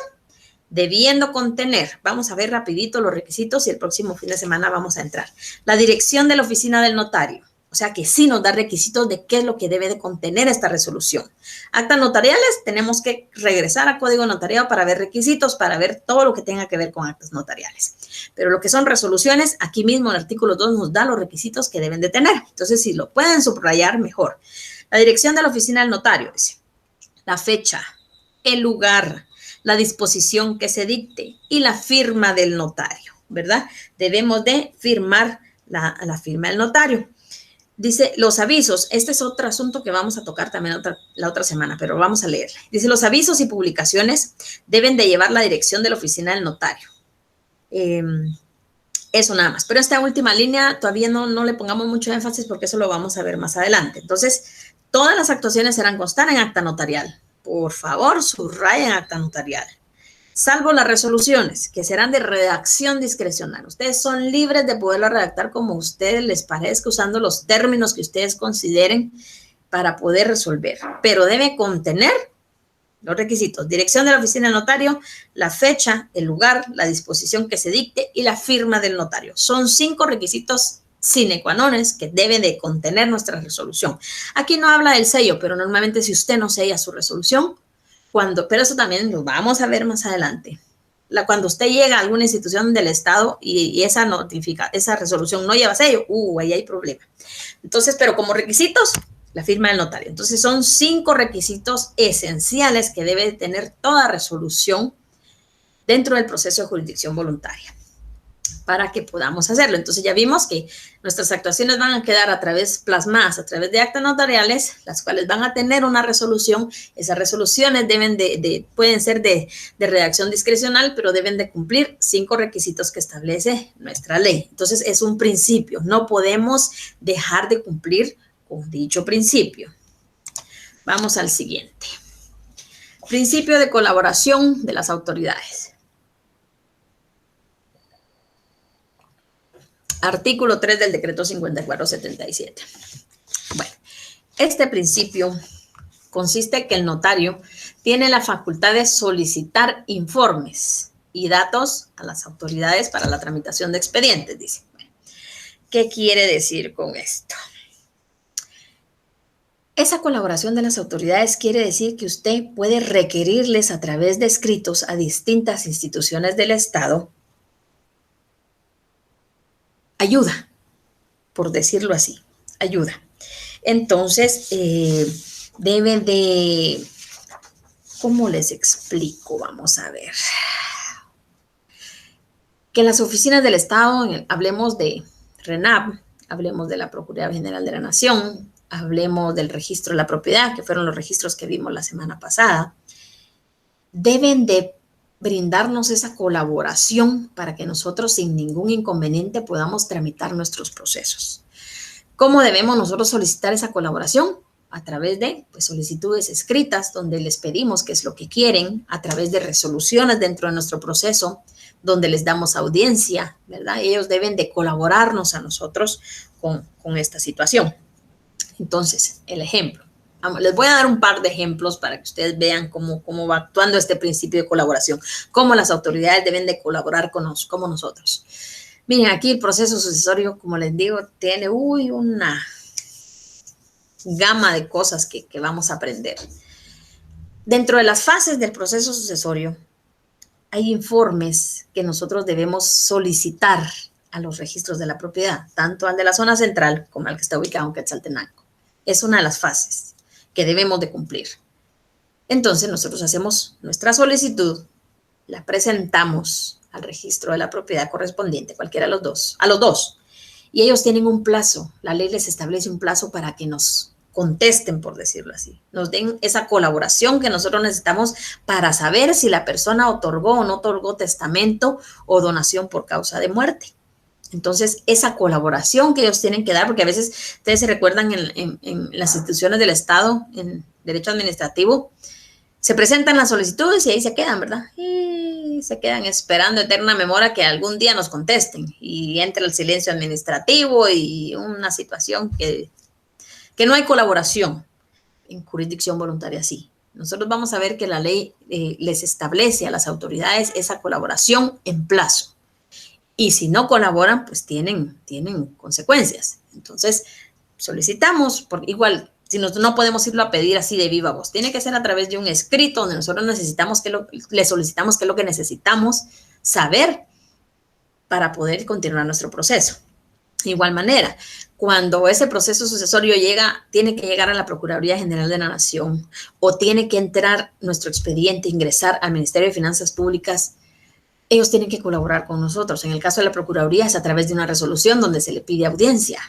[SPEAKER 1] debiendo contener, vamos a ver rapidito los requisitos y el próximo fin de semana vamos a entrar. La dirección de la oficina del notario. O sea que sí nos da requisitos de qué es lo que debe de contener esta resolución. Actas notariales, tenemos que regresar a Código Notariado para ver requisitos, para ver todo lo que tenga que ver con actas notariales. Pero lo que son resoluciones, aquí mismo en el artículo 2 nos da los requisitos que deben de tener. Entonces, si lo pueden subrayar, mejor. La dirección de la oficina del notario, dice, la fecha, el lugar, la disposición que se dicte y la firma del notario, ¿verdad? Debemos de firmar la firma del notario. Dice, los avisos, este es otro asunto que vamos a tocar también la otra semana, pero vamos a leerle. Dice, los avisos y publicaciones deben de llevar la dirección de la oficina del notario. Eso nada más. Pero esta última línea todavía no le pongamos mucho énfasis porque eso lo vamos a ver más adelante. Entonces, todas las actuaciones serán constar en acta notarial. Por favor, subrayen acta notarial. Salvo las resoluciones, que serán de redacción discrecional. Ustedes son libres de poderlo redactar como a ustedes les parezca, usando los términos que ustedes consideren para poder resolver. Pero debe contener los requisitos: dirección de la oficina del notario, la fecha, el lugar, la disposición que se dicte y la firma del notario. Son 5 requisitos sine qua non que debe de contener nuestra resolución. Aquí no habla del sello, pero normalmente si usted no sella su resolución, pero eso también lo vamos a ver más adelante. Cuando usted llega a alguna institución del Estado y esa resolución no lleva sello, ahí hay problema. Entonces, pero como requisitos, la firma del notario. Entonces, son 5 requisitos esenciales que debe tener toda resolución dentro del proceso de jurisdicción voluntaria para que podamos hacerlo. Entonces ya vimos que nuestras actuaciones van a quedar plasmadas a través de actas notariales, las cuales van a tener una resolución. Esas resoluciones pueden ser de redacción discrecional, pero deben de cumplir 5 requisitos que establece nuestra ley. Entonces es un principio, no podemos dejar de cumplir con dicho principio. Vamos al siguiente. Principio de colaboración de las autoridades. Artículo 3 del decreto 5477. Bueno, este principio consiste en que el notario tiene la facultad de solicitar informes y datos a las autoridades para la tramitación de expedientes, dice. ¿Qué quiere decir con esto? Esa colaboración de las autoridades quiere decir que usted puede requerirles a través de escritos a distintas instituciones del Estado ayuda, por decirlo así, ayuda. Entonces, deben de, ¿cómo les explico? Vamos a ver. Que en las oficinas del Estado, hablemos de RENAP, hablemos de la Procuraduría General de la Nación, hablemos del registro de la propiedad, que fueron los registros que vimos la semana pasada, deben de brindarnos esa colaboración para que nosotros sin ningún inconveniente podamos tramitar nuestros procesos. ¿Cómo debemos nosotros solicitar esa colaboración? A través de solicitudes escritas donde les pedimos qué es lo que quieren, a través de resoluciones dentro de nuestro proceso, donde les damos audiencia, ¿verdad? Ellos deben de colaborarnos a nosotros con esta situación. Entonces, el ejemplo. Les voy a dar un par de ejemplos para que ustedes vean cómo va actuando este principio de colaboración, cómo las autoridades deben de colaborar como nosotros. Miren, aquí el proceso sucesorio, como les digo, tiene una gama de cosas que vamos a aprender. Dentro de las fases del proceso sucesorio, hay informes que nosotros debemos solicitar a los registros de la propiedad, tanto al de la zona central como al que está ubicado en Quetzaltenango. Es una de las fases que debemos de cumplir. Entonces, nosotros hacemos nuestra solicitud, la presentamos al registro de la propiedad correspondiente, cualquiera de los dos, a los dos. Y ellos tienen un plazo, la ley les establece un plazo para que nos contesten, por decirlo así, nos den esa colaboración que nosotros necesitamos para saber si la persona otorgó o no otorgó testamento o donación por causa de muerte. Entonces, esa colaboración que ellos tienen que dar, porque a veces ustedes se recuerdan en las instituciones del Estado, en derecho administrativo, se presentan las solicitudes y ahí se quedan, ¿verdad? Y se quedan esperando eterna memoria que algún día nos contesten y entra el silencio administrativo y una situación que no hay colaboración. En jurisdicción voluntaria sí. Nosotros vamos a ver que la ley les establece a las autoridades esa colaboración en plazo. Y si no colaboran, pues tienen consecuencias. Entonces, solicitamos, porque igual, si no podemos irlo a pedir así de viva voz, tiene que ser a través de un escrito donde nosotros le solicitamos qué es lo que necesitamos saber para poder continuar nuestro proceso. De igual manera, cuando ese proceso sucesorio tiene que llegar a la Procuraduría General de la Nación o tiene que entrar nuestro expediente, ingresar al Ministerio de Finanzas Públicas, ellos tienen que colaborar con nosotros. En el caso de la Procuraduría es a través de una resolución donde se le pide audiencia.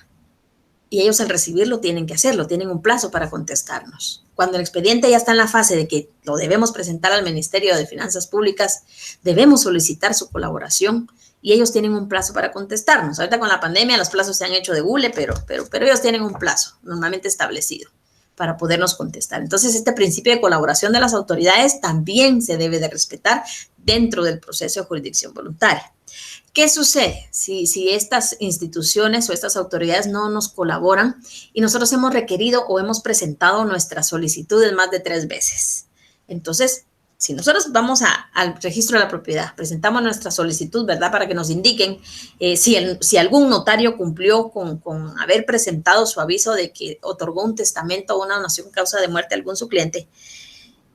[SPEAKER 1] Y ellos al recibirlo tienen que hacerlo, tienen un plazo para contestarnos. Cuando el expediente ya está en la fase de que lo debemos presentar al Ministerio de Finanzas Públicas, debemos solicitar su colaboración y ellos tienen un plazo para contestarnos. Ahorita con la pandemia los plazos se han hecho de hule, pero ellos tienen un plazo normalmente establecido para podernos contestar. Entonces, este principio de colaboración de las autoridades también se debe de respetar dentro del proceso de jurisdicción voluntaria. ¿Qué sucede si estas instituciones o estas autoridades no nos colaboran y nosotros hemos requerido o hemos presentado nuestras solicitudes más de 3 veces? Entonces, si nosotros vamos al registro de la propiedad, presentamos nuestra solicitud, ¿verdad? Para que nos indiquen si algún notario cumplió con haber presentado su aviso de que otorgó un testamento o una donación causa de muerte a algún su cliente.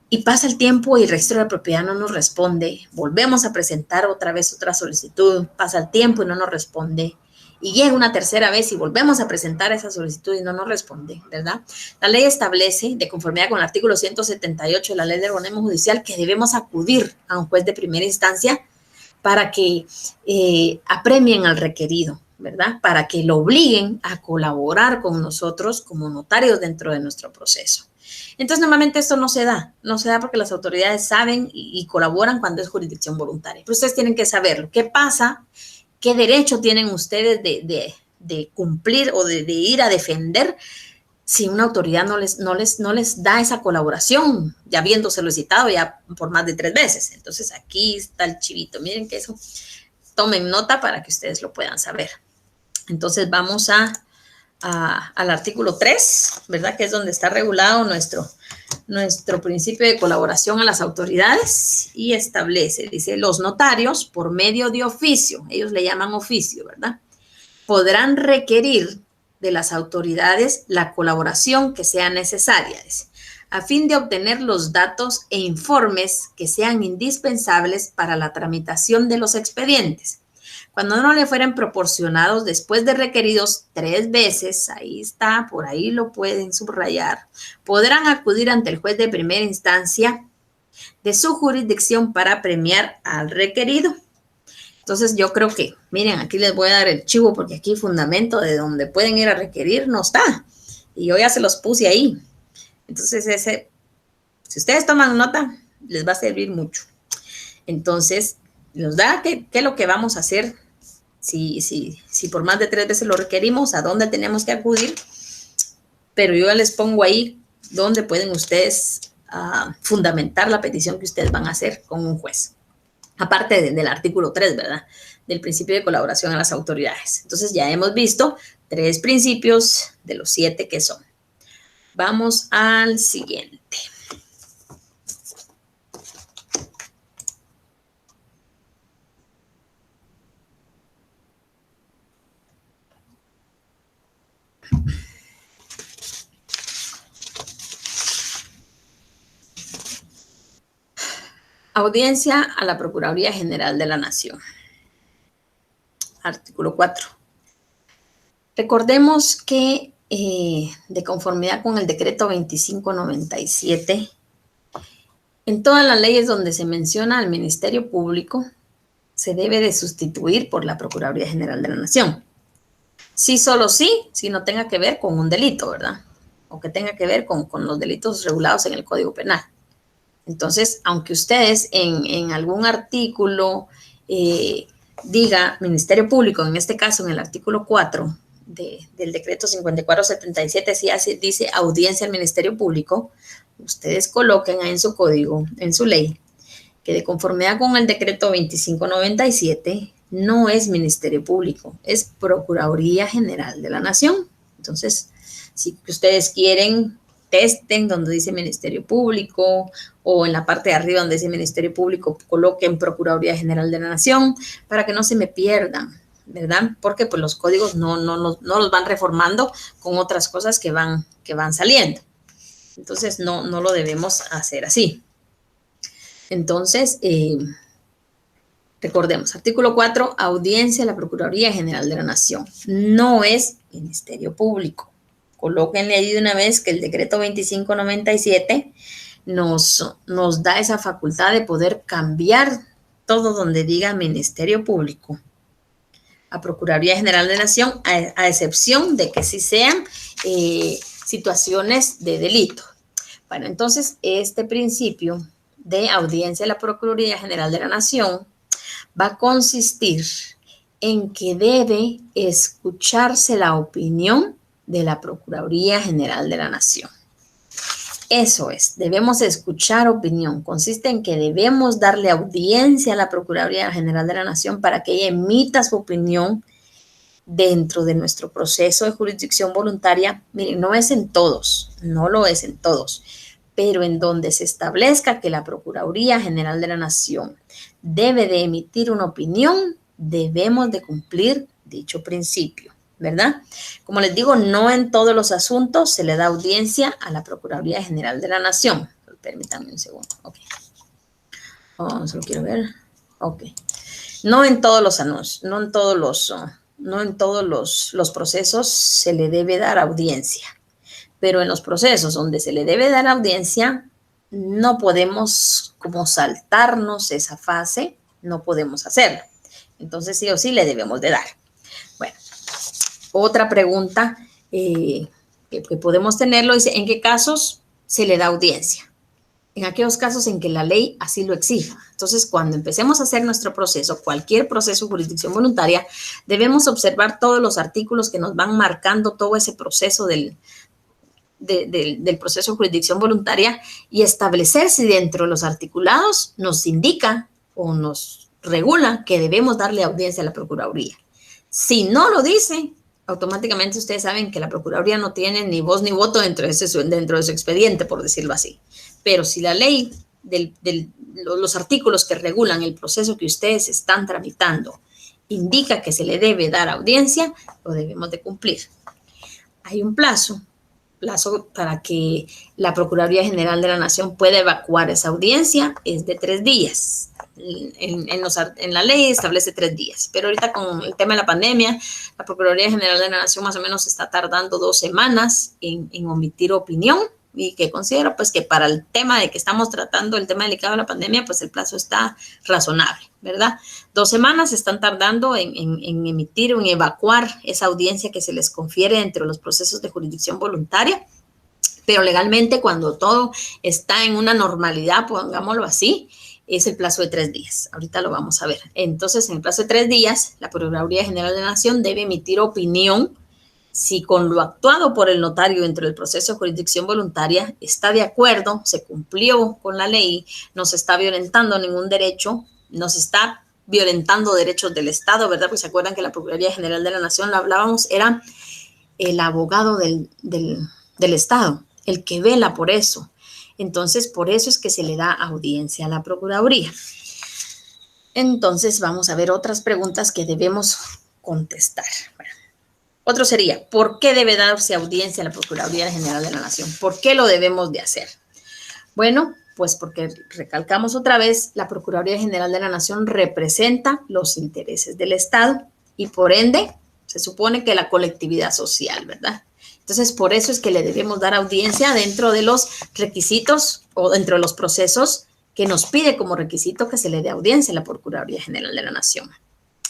[SPEAKER 1] Y pasa el tiempo y el registro de la propiedad no nos responde. Volvemos a presentar otra vez otra solicitud. Pasa el tiempo y no nos responde. Y llega una tercera vez y volvemos a presentar esa solicitud y no nos responde, ¿verdad? La ley establece, de conformidad con el artículo 178 de la Ley de Organismo Judicial, que debemos acudir a un juez de primera instancia para que apremien al requerido, ¿verdad? Para que lo obliguen a colaborar con nosotros como notarios dentro de nuestro proceso. Entonces, normalmente esto no se da porque las autoridades saben y colaboran cuando es jurisdicción voluntaria. Pero ustedes tienen que saberlo. ¿Qué pasa? ¿Qué derecho tienen ustedes de cumplir o de ir a defender si una autoridad no les da esa colaboración, ya habiendo solicitado ya por más de 3 veces? Entonces, aquí está el chivito. Miren que eso, tomen nota para que ustedes lo puedan saber. Entonces, vamos a al artículo 3, ¿verdad? Que es donde está regulado nuestro principio de colaboración a las autoridades y establece, dice, los notarios por medio de oficio, ellos le llaman oficio, ¿verdad? Podrán requerir de las autoridades la colaboración que sea necesaria, dice, a fin de obtener los datos e informes que sean indispensables para la tramitación de los expedientes. Cuando no le fueran proporcionados después de requeridos 3 veces, ahí está, por ahí lo pueden subrayar, podrán acudir ante el juez de primera instancia de su jurisdicción para premiar al requerido. Entonces yo creo que, miren, aquí les voy a dar el chivo porque aquí fundamento de donde pueden ir a requerir no está. Y yo ya se los puse ahí. Entonces si ustedes toman nota, les va a servir mucho. Entonces, nos da qué es lo que vamos a hacer si por más de 3 veces lo requerimos, a dónde tenemos que acudir. Pero yo ya les pongo ahí donde pueden ustedes fundamentar la petición que ustedes van a hacer con un juez. Aparte del artículo 3, ¿verdad? Del principio de colaboración a las autoridades. Entonces ya hemos visto 3 principios de los 7 que son. Vamos al siguiente. Audiencia a la Procuraduría General de la Nación. Artículo 4. Recordemos que de conformidad con el decreto 2597, en todas las leyes donde se menciona al Ministerio Público, se debe de sustituir por la Procuraduría General de la Nación. Sí, solo sí, si no tenga que ver con un delito, ¿verdad? O que tenga que ver con los delitos regulados en el Código Penal. Entonces, aunque ustedes en algún artículo diga Ministerio Público, en este caso en el artículo 4 del decreto 5477, sí dice audiencia al Ministerio Público, ustedes coloquen en su código, en su ley, que de conformidad con el decreto 2597 no es Ministerio Público, es Procuraduría General de la Nación. Entonces, si ustedes quieren, testen donde dice Ministerio Público o en la parte de arriba donde dice Ministerio Público, coloquen Procuraduría General de la Nación para que no se me pierdan, ¿verdad? Porque pues los códigos no los van reformando con otras cosas que van saliendo. Entonces, no lo debemos hacer así. Entonces, recordemos, artículo 4, audiencia a la Procuraduría General de la Nación. No es Ministerio Público. Colóquenle ahí de una vez que el decreto 2597 nos da esa facultad de poder cambiar todo donde diga Ministerio Público a Procuraduría General de la Nación, a excepción de que sí sean situaciones de delito. Bueno, entonces este principio de audiencia a la Procuraduría General de la Nación va a consistir en que debe escucharse la opinión de la Procuraduría General de la Nación. Eso es, debemos escuchar opinión. Consiste en que debemos darle audiencia a la Procuraduría General de la Nación para que ella emita su opinión dentro de nuestro proceso de jurisdicción voluntaria. Miren, no es en todos, no lo es en todos, pero en donde se establezca que la Procuraduría General de la Nación debe de emitir una opinión, debemos de cumplir dicho principio, ¿verdad? Como les digo, no en todos los asuntos se le da audiencia a la Procuraduría General de la Nación. Permítanme un segundo. Ok. Oh, solo quiero ver. Ok. No en todos los anuncios, no en todos los procesos se le debe dar audiencia. Pero en los procesos donde se le debe dar audiencia, no podemos como saltarnos esa fase, no podemos hacerlo. Entonces sí o sí le debemos de dar. Bueno, otra pregunta que podemos tenerlo dice, ¿en qué casos se le da audiencia? En aquellos casos en que la ley así lo exija. Entonces, cuando empecemos a hacer nuestro proceso, cualquier proceso de jurisdicción voluntaria, debemos observar todos los artículos que nos van marcando todo ese proceso del proceso de jurisdicción voluntaria y establecer si dentro de los articulados nos indica o nos regula que debemos darle audiencia a la Procuraduría. Si no lo dice, automáticamente ustedes saben que la Procuraduría no tiene ni voz ni voto dentro de su expediente, por decirlo así. Pero si la ley los artículos que regulan el proceso que ustedes están tramitando indica que se le debe dar audiencia, lo debemos de cumplir. Hay un plazo para que la Procuraduría General de la Nación pueda evacuar esa audiencia, es de 3 días. En la ley establece 3 días, pero ahorita con el tema de la pandemia, la Procuraduría General de la Nación más o menos está tardando 2 semanas en omitir opinión, y que considero pues que para el tema de que estamos tratando, el tema delicado de la pandemia, pues el plazo está razonable, ¿verdad? 2 semanas están tardando en emitir o en evacuar esa audiencia que se les confiere entre los procesos de jurisdicción voluntaria, pero legalmente cuando todo está en una normalidad, pongámoslo así, es el plazo de 3 días. Ahorita lo vamos a ver. Entonces, en el plazo de 3 días, la Procuraduría General de la Nación debe emitir opinión si con lo actuado por el notario dentro del proceso de jurisdicción voluntaria está de acuerdo, se cumplió con la ley, no se está violentando ningún derecho, no se está violentando derechos del Estado, ¿verdad? Pues se acuerdan que la Procuraduría General de la Nación, lo hablábamos, era el abogado del Estado, el que vela por eso. Entonces, por eso es que se le da audiencia a la Procuraduría. Entonces, vamos a ver otras preguntas que debemos contestar. Bueno, otro sería, ¿por qué debe darse audiencia a la Procuraduría General de la Nación? ¿Por qué lo debemos de hacer? Bueno, pues porque recalcamos otra vez, la Procuraduría General de la Nación representa los intereses del Estado y por ende se supone que la colectividad social, ¿verdad? Entonces, por eso es que le debemos dar audiencia dentro de los requisitos o dentro de los procesos que nos pide como requisito que se le dé audiencia a la Procuraduría General de la Nación.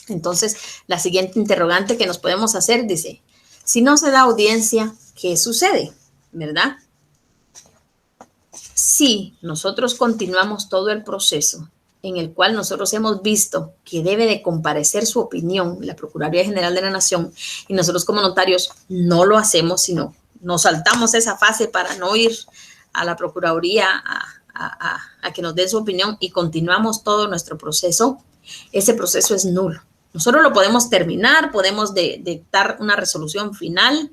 [SPEAKER 1] Entonces, la siguiente interrogante que nos podemos hacer dice, si no se da audiencia, ¿qué sucede? ¿Verdad? Si nosotros continuamos todo el proceso en el cual nosotros hemos visto que debe de comparecer su opinión la Procuraduría General de la Nación y nosotros como notarios no lo hacemos, sino nos saltamos esa fase para no ir a la Procuraduría a que nos den su opinión y continuamos todo nuestro proceso, ese proceso es nulo. Nosotros lo podemos terminar, podemos dictar una resolución final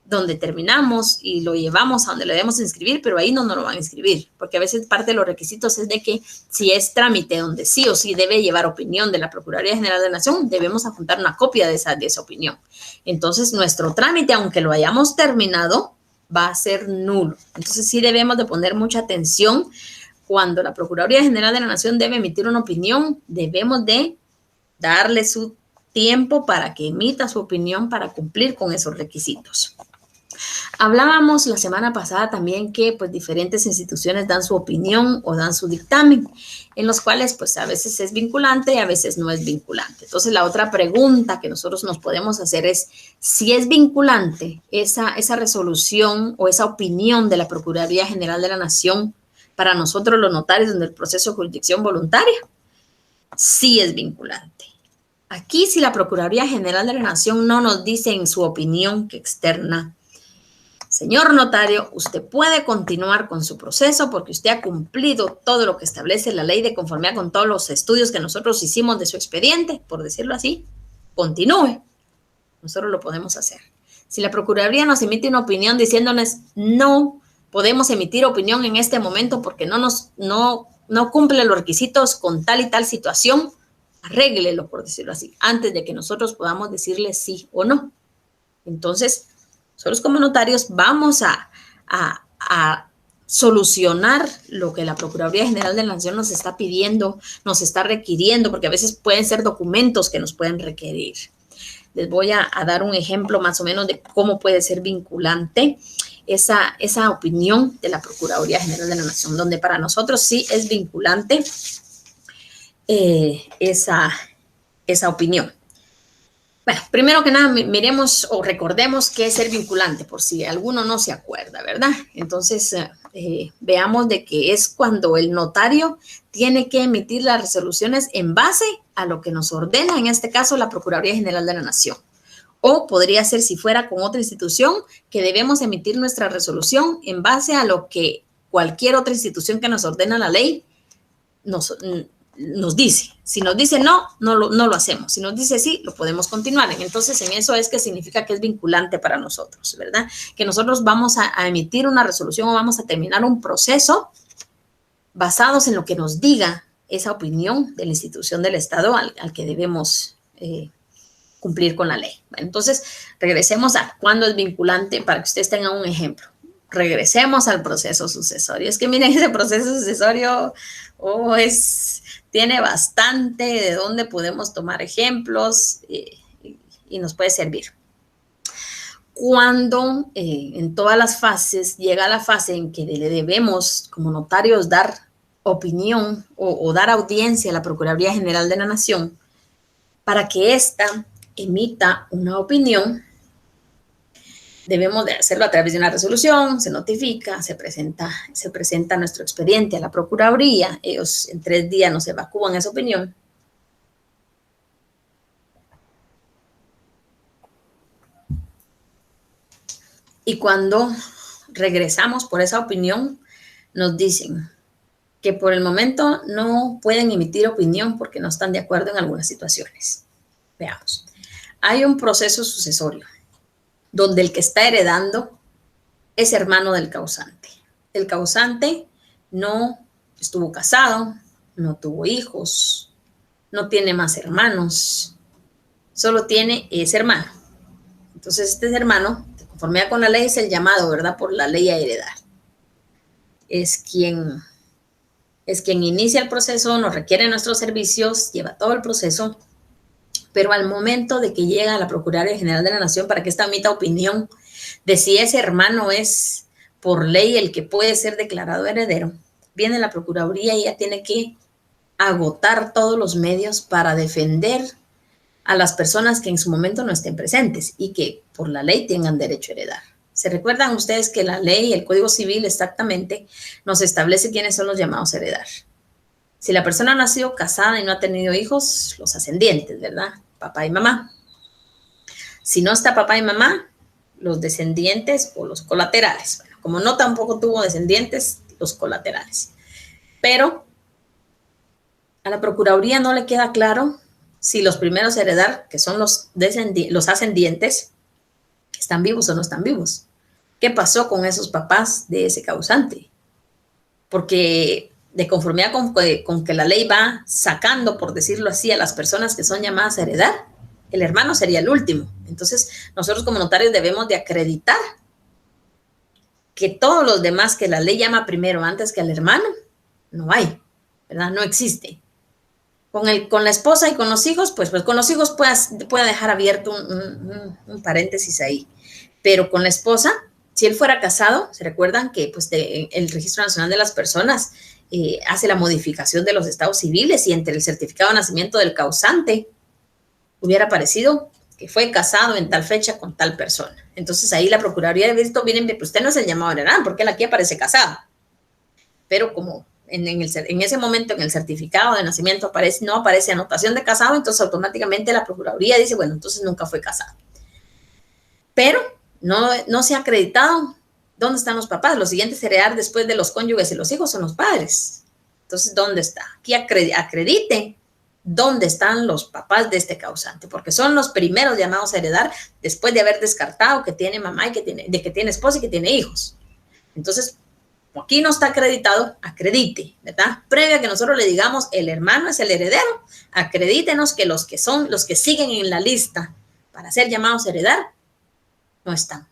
[SPEAKER 1] donde terminamos y lo llevamos a donde lo debemos inscribir, pero ahí no nos lo van a inscribir, porque a veces parte de los requisitos es de que si es trámite donde sí o sí debe llevar opinión de la Procuraduría General de la Nación, debemos adjuntar una copia de esa opinión. Entonces, nuestro trámite, aunque lo hayamos terminado, va a ser nulo. Entonces, sí debemos de poner mucha atención cuando la Procuraduría General de la Nación debe emitir una opinión, debemos de darle su tiempo para que emita su opinión para cumplir con esos requisitos. Hablábamos la semana pasada también que pues diferentes instituciones dan su opinión o dan su dictamen, en los cuales pues a veces es vinculante y a veces no es vinculante. Entonces la otra pregunta que nosotros nos podemos hacer es si es vinculante esa resolución o esa opinión de la Procuraduría General de la Nación para nosotros los notarios en el proceso de jurisdicción voluntaria. Sí es vinculante. Aquí si la Procuraduría General de la Nación no nos dice en su opinión que externa, señor notario, usted puede continuar con su proceso porque usted ha cumplido todo lo que establece la ley de conformidad con todos los estudios que nosotros hicimos de su expediente, por decirlo así, continúe. Nosotros lo podemos hacer. Si la Procuraduría nos emite una opinión diciéndonos no podemos emitir opinión en este momento porque no cumple los requisitos con tal y tal situación, arréglelo, por decirlo así, antes de que nosotros podamos decirle sí o no. Entonces, nosotros como notarios vamos a solucionar lo que la Procuraduría General de la Nación nos está pidiendo, nos está requiriendo, porque a veces pueden ser documentos que nos pueden requerir. Les voy a dar un ejemplo más o menos de cómo puede ser vinculante esa opinión de la Procuraduría General de la Nación, donde para nosotros sí es vinculante esa opinión. Bueno, primero que nada, miremos o recordemos qué es ser vinculante, por si alguno no se acuerda, ¿verdad? Entonces, veamos de que es cuando el notario tiene que emitir las resoluciones en base a lo que nos ordena, en este caso, la Procuraduría General de la Nación. O podría ser, si fuera con otra institución, que debemos emitir nuestra resolución en base a lo que cualquier otra institución que nos ordena la ley nos dice. Si nos dice no, no lo hacemos. Si nos dice sí, lo podemos continuar. Entonces, en eso es que significa que es vinculante para nosotros, ¿verdad? Que nosotros vamos a emitir una resolución o vamos a terminar un proceso basados en lo que nos diga esa opinión de la institución del Estado al que debemos cumplir con la ley. Bueno, entonces, regresemos a cuándo es vinculante para que ustedes tengan un ejemplo. Regresemos al proceso sucesorio. Es que miren, ese proceso sucesorio tiene bastante de dónde podemos tomar ejemplos y nos puede servir. Cuando en todas las fases llega la fase en que le debemos como notarios dar opinión o dar audiencia a la Procuraduría General de la Nación para que ésta emita una opinión, debemos de hacerlo a través de una resolución, se notifica, se presenta nuestro expediente a la Procuraduría, ellos en 3 días nos evacúan esa opinión. Y cuando regresamos por esa opinión, nos dicen que por el momento no pueden emitir opinión porque no están de acuerdo en algunas situaciones. Veamos. Hay un proceso sucesorio donde el que está heredando es hermano del causante. El causante no estuvo casado, no tuvo hijos, no tiene más hermanos, solo tiene ese hermano. Entonces, este hermano, de conformidad con la ley, es el llamado, ¿verdad?, por la ley a heredar. Es quien inicia el proceso, nos requiere nuestros servicios, lleva todo el proceso, pero al momento de que llega a la Procuraduría General de la Nación para que ésta emita opinión de si ese hermano es por ley el que puede ser declarado heredero, viene la Procuraduría y ella tiene que agotar todos los medios para defender a las personas que en su momento no estén presentes y que por la ley tengan derecho a heredar. ¿Se recuerdan ustedes que la ley, el Código Civil exactamente, nos establece quiénes son los llamados a heredar? Si la persona no ha sido casada y no ha tenido hijos, los ascendientes, ¿verdad? Papá y mamá. Si no está papá y mamá, los descendientes o los colaterales. Bueno, como no tampoco tuvo descendientes, los colaterales. Pero a la Procuraduría no le queda claro si los primeros a heredar, que son los ascendientes, están vivos o no están vivos. ¿Qué pasó con esos papás de ese causante? Porque de conformidad con que la ley va sacando, por decirlo así, a las personas que son llamadas a heredar, el hermano sería el último. Entonces, nosotros como notarios debemos de acreditar que todos los demás que la ley llama primero antes que al hermano, no hay, ¿verdad? No existe. Con la esposa y con los hijos, pues con los hijos pueda dejar abierto un paréntesis ahí. Pero con la esposa, si él fuera casado, ¿se recuerdan que pues, el Registro Nacional de las Personas hace la modificación de los estados civiles y entre el certificado de nacimiento del causante hubiera aparecido que fue casado en tal fecha con tal persona? Entonces ahí la Procuraduría de visto, miren, pues usted no es el llamado a heredar porque él aquí aparece casado. Pero como en ese momento en el certificado de nacimiento no aparece anotación de casado, entonces automáticamente la Procuraduría dice, bueno, entonces nunca fue casado. Pero no se ha acreditado dónde están los papás. Los siguientes a heredar después de los cónyuges y los hijos son los padres. Entonces, ¿dónde está? Aquí acredite dónde están los papás de este causante, porque son los primeros llamados a heredar después de haber descartado que tiene mamá y que tiene esposa y que tiene hijos. Entonces, aquí no está acreditado, acredite, ¿verdad? Previo a que nosotros le digamos el hermano es el heredero, acredítenos que los que siguen en la lista para ser llamados a heredar no están.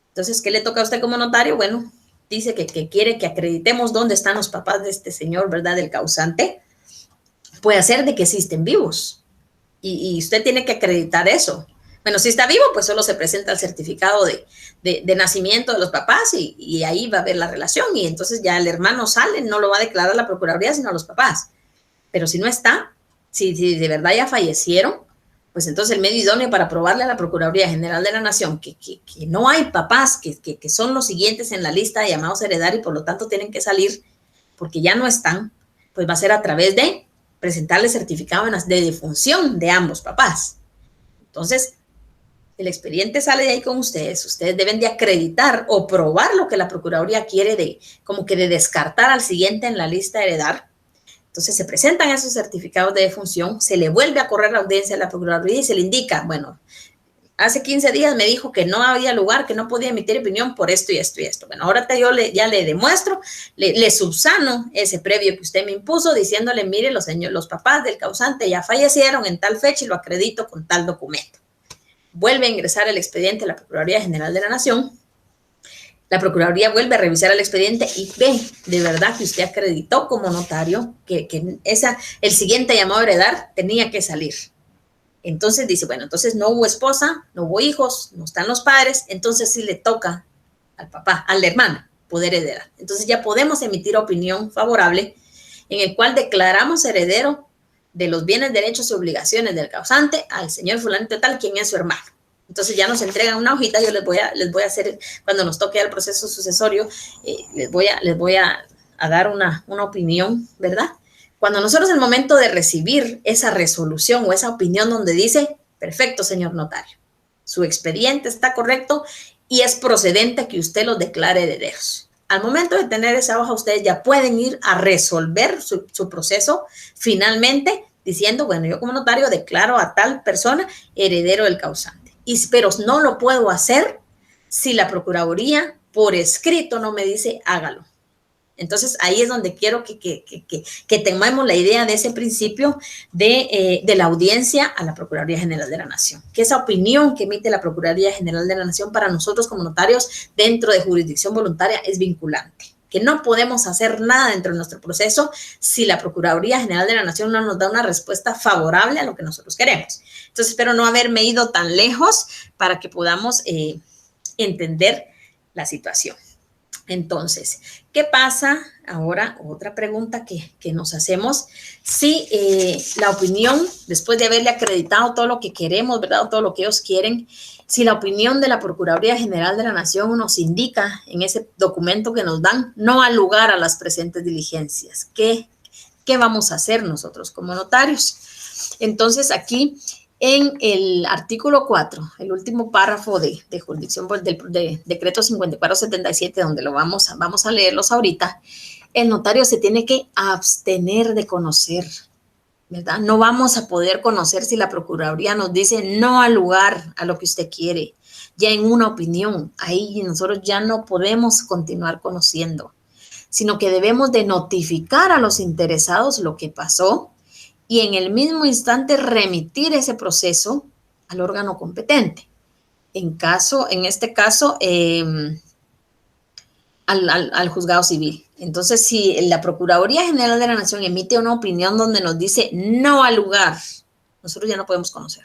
[SPEAKER 1] Entonces, ¿qué le toca a usted como notario? Bueno, dice que quiere que acreditemos dónde están los papás de este señor, ¿verdad? Del causante. Puede ser de que existen vivos y usted tiene que acreditar eso. Bueno, si está vivo, pues solo se presenta el certificado de nacimiento de los papás y ahí va a haber la relación y entonces ya el hermano sale, no lo va a declarar la Procuraduría, sino a los papás. Pero si no está, si de verdad ya fallecieron, pues entonces el medio idóneo para probarle a la Procuraduría General de la Nación que no hay papás, que son los siguientes en la lista de llamados a heredar y por lo tanto tienen que salir porque ya no están, pues va a ser a través de presentarle certificado de defunción de ambos papás. Entonces, el expediente sale de ahí con ustedes deben de acreditar o probar lo que la Procuraduría quiere como que de descartar al siguiente en la lista de heredar. Entonces se presentan esos certificados de defunción, se le vuelve a correr la audiencia a la Procuraduría y se le indica, bueno, hace 15 días me dijo que no había lugar, que no podía emitir opinión por esto y esto y esto. Bueno, ahora yo ya le demuestro, le subsano ese previo que usted me impuso diciéndole, mire, los papás del causante ya fallecieron en tal fecha y lo acredito con tal documento. Vuelve a ingresar el expediente a la Procuraduría General de la Nación. La Procuraduría vuelve a revisar el expediente y ve de verdad que usted acreditó como notario que el siguiente llamado a heredar tenía que salir. Entonces dice, bueno, entonces no hubo esposa, no hubo hijos, no están los padres, entonces sí le toca al papá, al hermano, poder heredar. Entonces ya podemos emitir opinión favorable en el cual declaramos heredero de los bienes, derechos y obligaciones del causante al señor fulanito tal, quien es su hermano. Entonces ya nos entregan una hojita, yo les voy a hacer, cuando nos toque el proceso sucesorio, les voy a dar una opinión, ¿verdad? Cuando nosotros en el momento de recibir esa resolución o esa opinión donde dice, perfecto, señor notario, su expediente está correcto y es procedente que usted los declare herederos. Al momento de tener esa hoja, ustedes ya pueden ir a resolver su proceso finalmente diciendo, bueno, yo como notario declaro a tal persona heredero del causante. Pero no lo puedo hacer si la Procuraduría por escrito no me dice hágalo. Entonces, ahí es donde quiero que tengamos la idea de ese principio de la audiencia a la Procuraduría General de la Nación. Que esa opinión que emite la Procuraduría General de la Nación para nosotros como notarios dentro de jurisdicción voluntaria es vinculante. Que no podemos hacer nada dentro de nuestro proceso si la Procuraduría General de la Nación no nos da una respuesta favorable a lo que nosotros queremos. Entonces, espero no haberme ido tan lejos para que podamos entender la situación. Entonces, ¿qué pasa? Ahora, otra pregunta que nos hacemos, si la opinión, después de haberle acreditado todo lo que queremos, ¿verdad? Todo lo que ellos quieren, si la opinión de la Procuraduría General de la Nación nos indica en ese documento que nos dan, no da lugar a las presentes diligencias. ¿Qué vamos a hacer nosotros como notarios? Entonces, aquí en el artículo 4, el último párrafo de jurisdicción del decreto 5477, donde lo vamos a leerlos ahorita, el notario se tiene que abstener de conocer, ¿verdad? No vamos a poder conocer si la Procuraduría nos dice no al lugar a lo que usted quiere, ya en una opinión. Ahí nosotros ya no podemos continuar conociendo, sino que debemos de notificar a los interesados lo que pasó y en el mismo instante remitir ese proceso al órgano competente. En este caso, al juzgado civil. Entonces, si la Procuraduría General de la Nación emite una opinión donde nos dice no al lugar, nosotros ya no podemos conocer.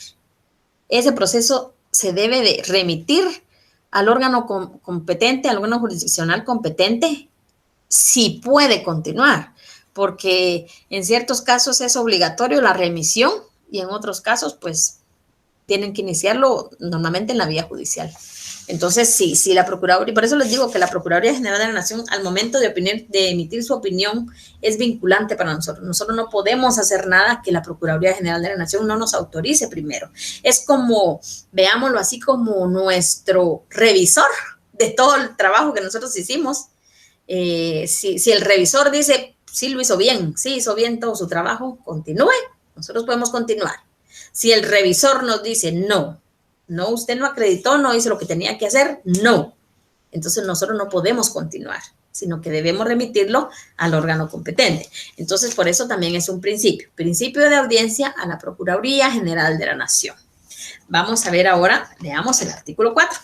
[SPEAKER 1] Ese proceso se debe de remitir al órgano competente, al órgano jurisdiccional competente, si puede continuar, porque en ciertos casos es obligatorio la remisión y en otros casos, pues, tienen que iniciarlo normalmente en la vía judicial. Entonces, sí, la Procuraduría, y por eso les digo que la Procuraduría General de la Nación, al momento de emitir su opinión, es vinculante para nosotros. Nosotros no podemos hacer nada que la Procuraduría General de la Nación no nos autorice primero. Es como, veámoslo así, como nuestro revisor de todo el trabajo que nosotros hicimos. Si el revisor dice, sí lo hizo bien, sí hizo bien todo su trabajo, continúe, nosotros podemos continuar. Si el revisor nos dice, no, usted no acreditó, no hizo lo que tenía que hacer, no. Entonces nosotros no podemos continuar, sino que debemos remitirlo al órgano competente. Entonces, por eso también es un principio de audiencia a la Procuraduría General de la Nación. Vamos a ver ahora, leamos el artículo 4.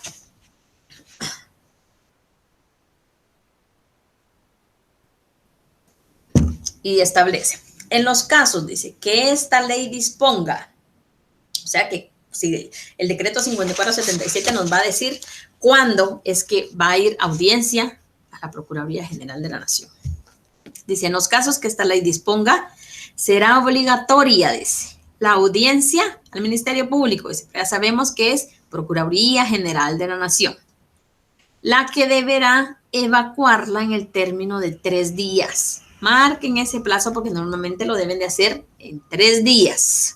[SPEAKER 1] Y establece, en los casos, dice, que esta ley disponga, o sea que si el decreto 5477 nos va a decir cuándo es que va a ir audiencia a la Procuraduría General de la Nación. Dice, en los casos que esta ley disponga, será obligatoria, dice, la audiencia al Ministerio Público. Dice, ya sabemos que es Procuraduría General de la Nación, la que deberá evacuarla en el término de 3 días. Marquen ese plazo porque normalmente lo deben de hacer en 3 días.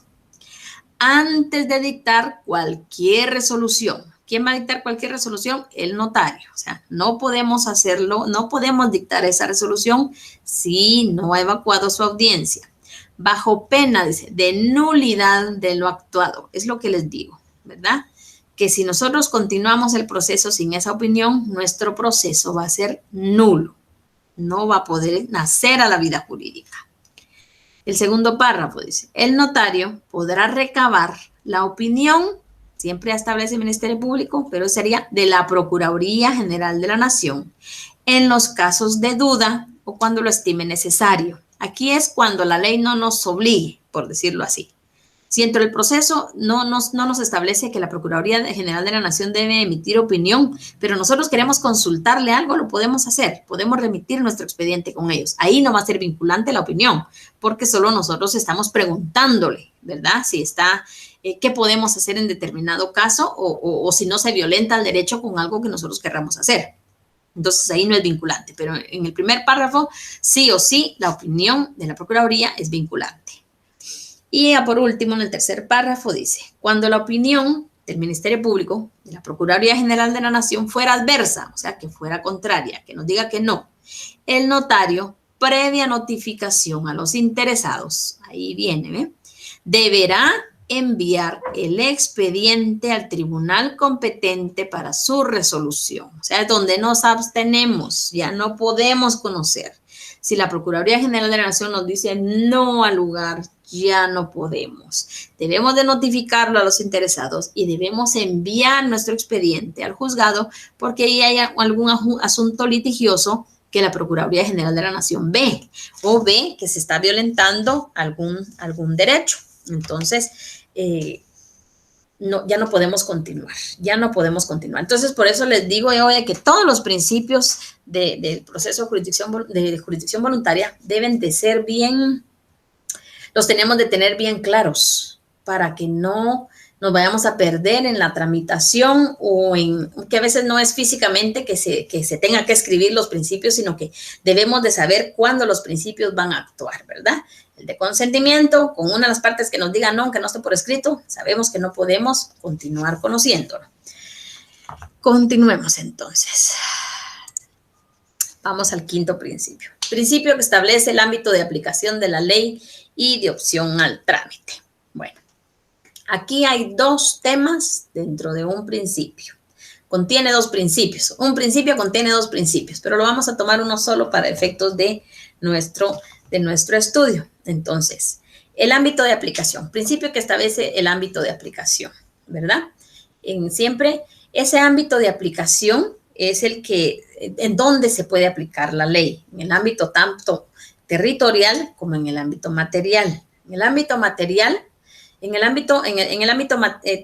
[SPEAKER 1] Antes de dictar cualquier resolución ¿Quién va a dictar cualquier resolución? El notario. O sea, no podemos hacerlo, no podemos dictar esa resolución si no ha evacuado su audiencia. Bajo pena, dice, de nulidad de lo actuado. Es lo que les digo, ¿verdad? Que si nosotros continuamos el proceso sin esa opinión, nuestro proceso va a ser nulo. No va a poder nacer a la vida jurídica. El segundo párrafo dice, el notario podrá recabar la opinión, siempre establece el Ministerio Público, pero sería de la Procuraduría General de la Nación, en los casos de duda o cuando lo estime necesario. Aquí es cuando la ley no nos obligue, por decirlo así. Si dentro del proceso no nos establece que la Procuraduría General de la Nación debe emitir opinión, pero nosotros queremos consultarle algo, lo podemos hacer. Podemos remitir nuestro expediente con ellos. Ahí no va a ser vinculante la opinión, porque solo nosotros estamos preguntándole, ¿verdad? Si está, qué podemos hacer en determinado caso o si no se violenta el derecho con algo que nosotros querramos hacer. Entonces, ahí no es vinculante, pero en el primer párrafo, sí o sí, la opinión de la Procuraduría es vinculante. Y por último, en el tercer párrafo dice, cuando la opinión del Ministerio Público, de la Procuraduría General de la Nación fuera adversa, o sea, que fuera contraria, que nos diga que no, el notario, previa notificación a los interesados, ahí viene, deberá enviar el expediente al tribunal competente para su resolución. O sea, es donde nos abstenemos, ya no podemos conocer. Si la Procuraduría General de la Nación nos dice no al lugar, ya no podemos. Debemos de notificarlo a los interesados y debemos enviar nuestro expediente al juzgado porque ahí hay algún asunto litigioso que la Procuraduría General de la Nación ve o ve que se está violentando algún derecho. Entonces, ya no podemos continuar, Entonces, por eso les digo hoy que todos los principios del proceso de jurisdicción voluntaria deben de ser los tenemos de tener bien claros para que no nos vayamos a perder en la tramitación o que a veces no es físicamente que se tenga que escribir los principios, sino que debemos de saber cuándo los principios van a actuar, ¿verdad? El de consentimiento, con una de las partes que nos diga no, que no esté por escrito, sabemos que no podemos continuar conociéndolo. Continuemos entonces. Vamos al quinto principio. Principio que establece el ámbito de aplicación de la ley y de opción al trámite. Bueno, aquí hay dos temas dentro de un principio. Contiene dos principios. Un principio contiene dos principios, pero lo vamos a tomar uno solo para efectos de nuestro estudio. Entonces, el ámbito de aplicación. Principio que establece el ámbito de aplicación, ¿verdad? Siempre ese ámbito de aplicación es en donde se puede aplicar la ley, en el ámbito tanto territorial como en el ámbito material. En el ámbito material, en el ámbito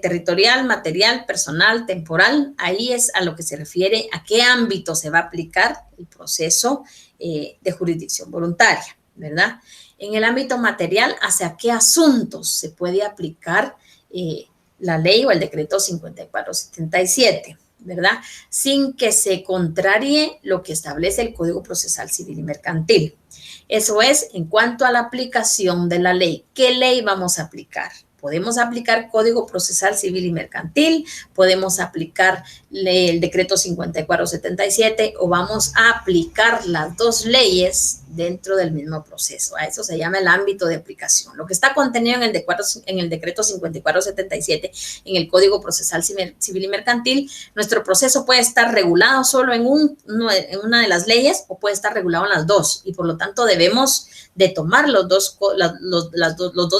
[SPEAKER 1] territorial, material, personal, temporal, ahí es a lo que se refiere a qué ámbito se va a aplicar el proceso de jurisdicción voluntaria, ¿verdad? En el ámbito material, ¿hacia qué asuntos se puede aplicar la ley o el decreto 5477? ¿Verdad? Sin que se contrarie lo que establece el Código Procesal Civil y Mercantil. Eso es en cuanto a la aplicación de la ley. ¿Qué ley vamos a aplicar? Podemos aplicar Código Procesal Civil y Mercantil, podemos aplicar el decreto 5477 o vamos a aplicar las dos leyes dentro del mismo proceso. A eso se llama el ámbito de aplicación. Lo que está contenido en el decreto 5477, en el Código Procesal Civil y Mercantil, nuestro proceso puede estar regulado solo en una de las leyes o puede estar regulado en las dos y por lo tanto debemos de tomar los dos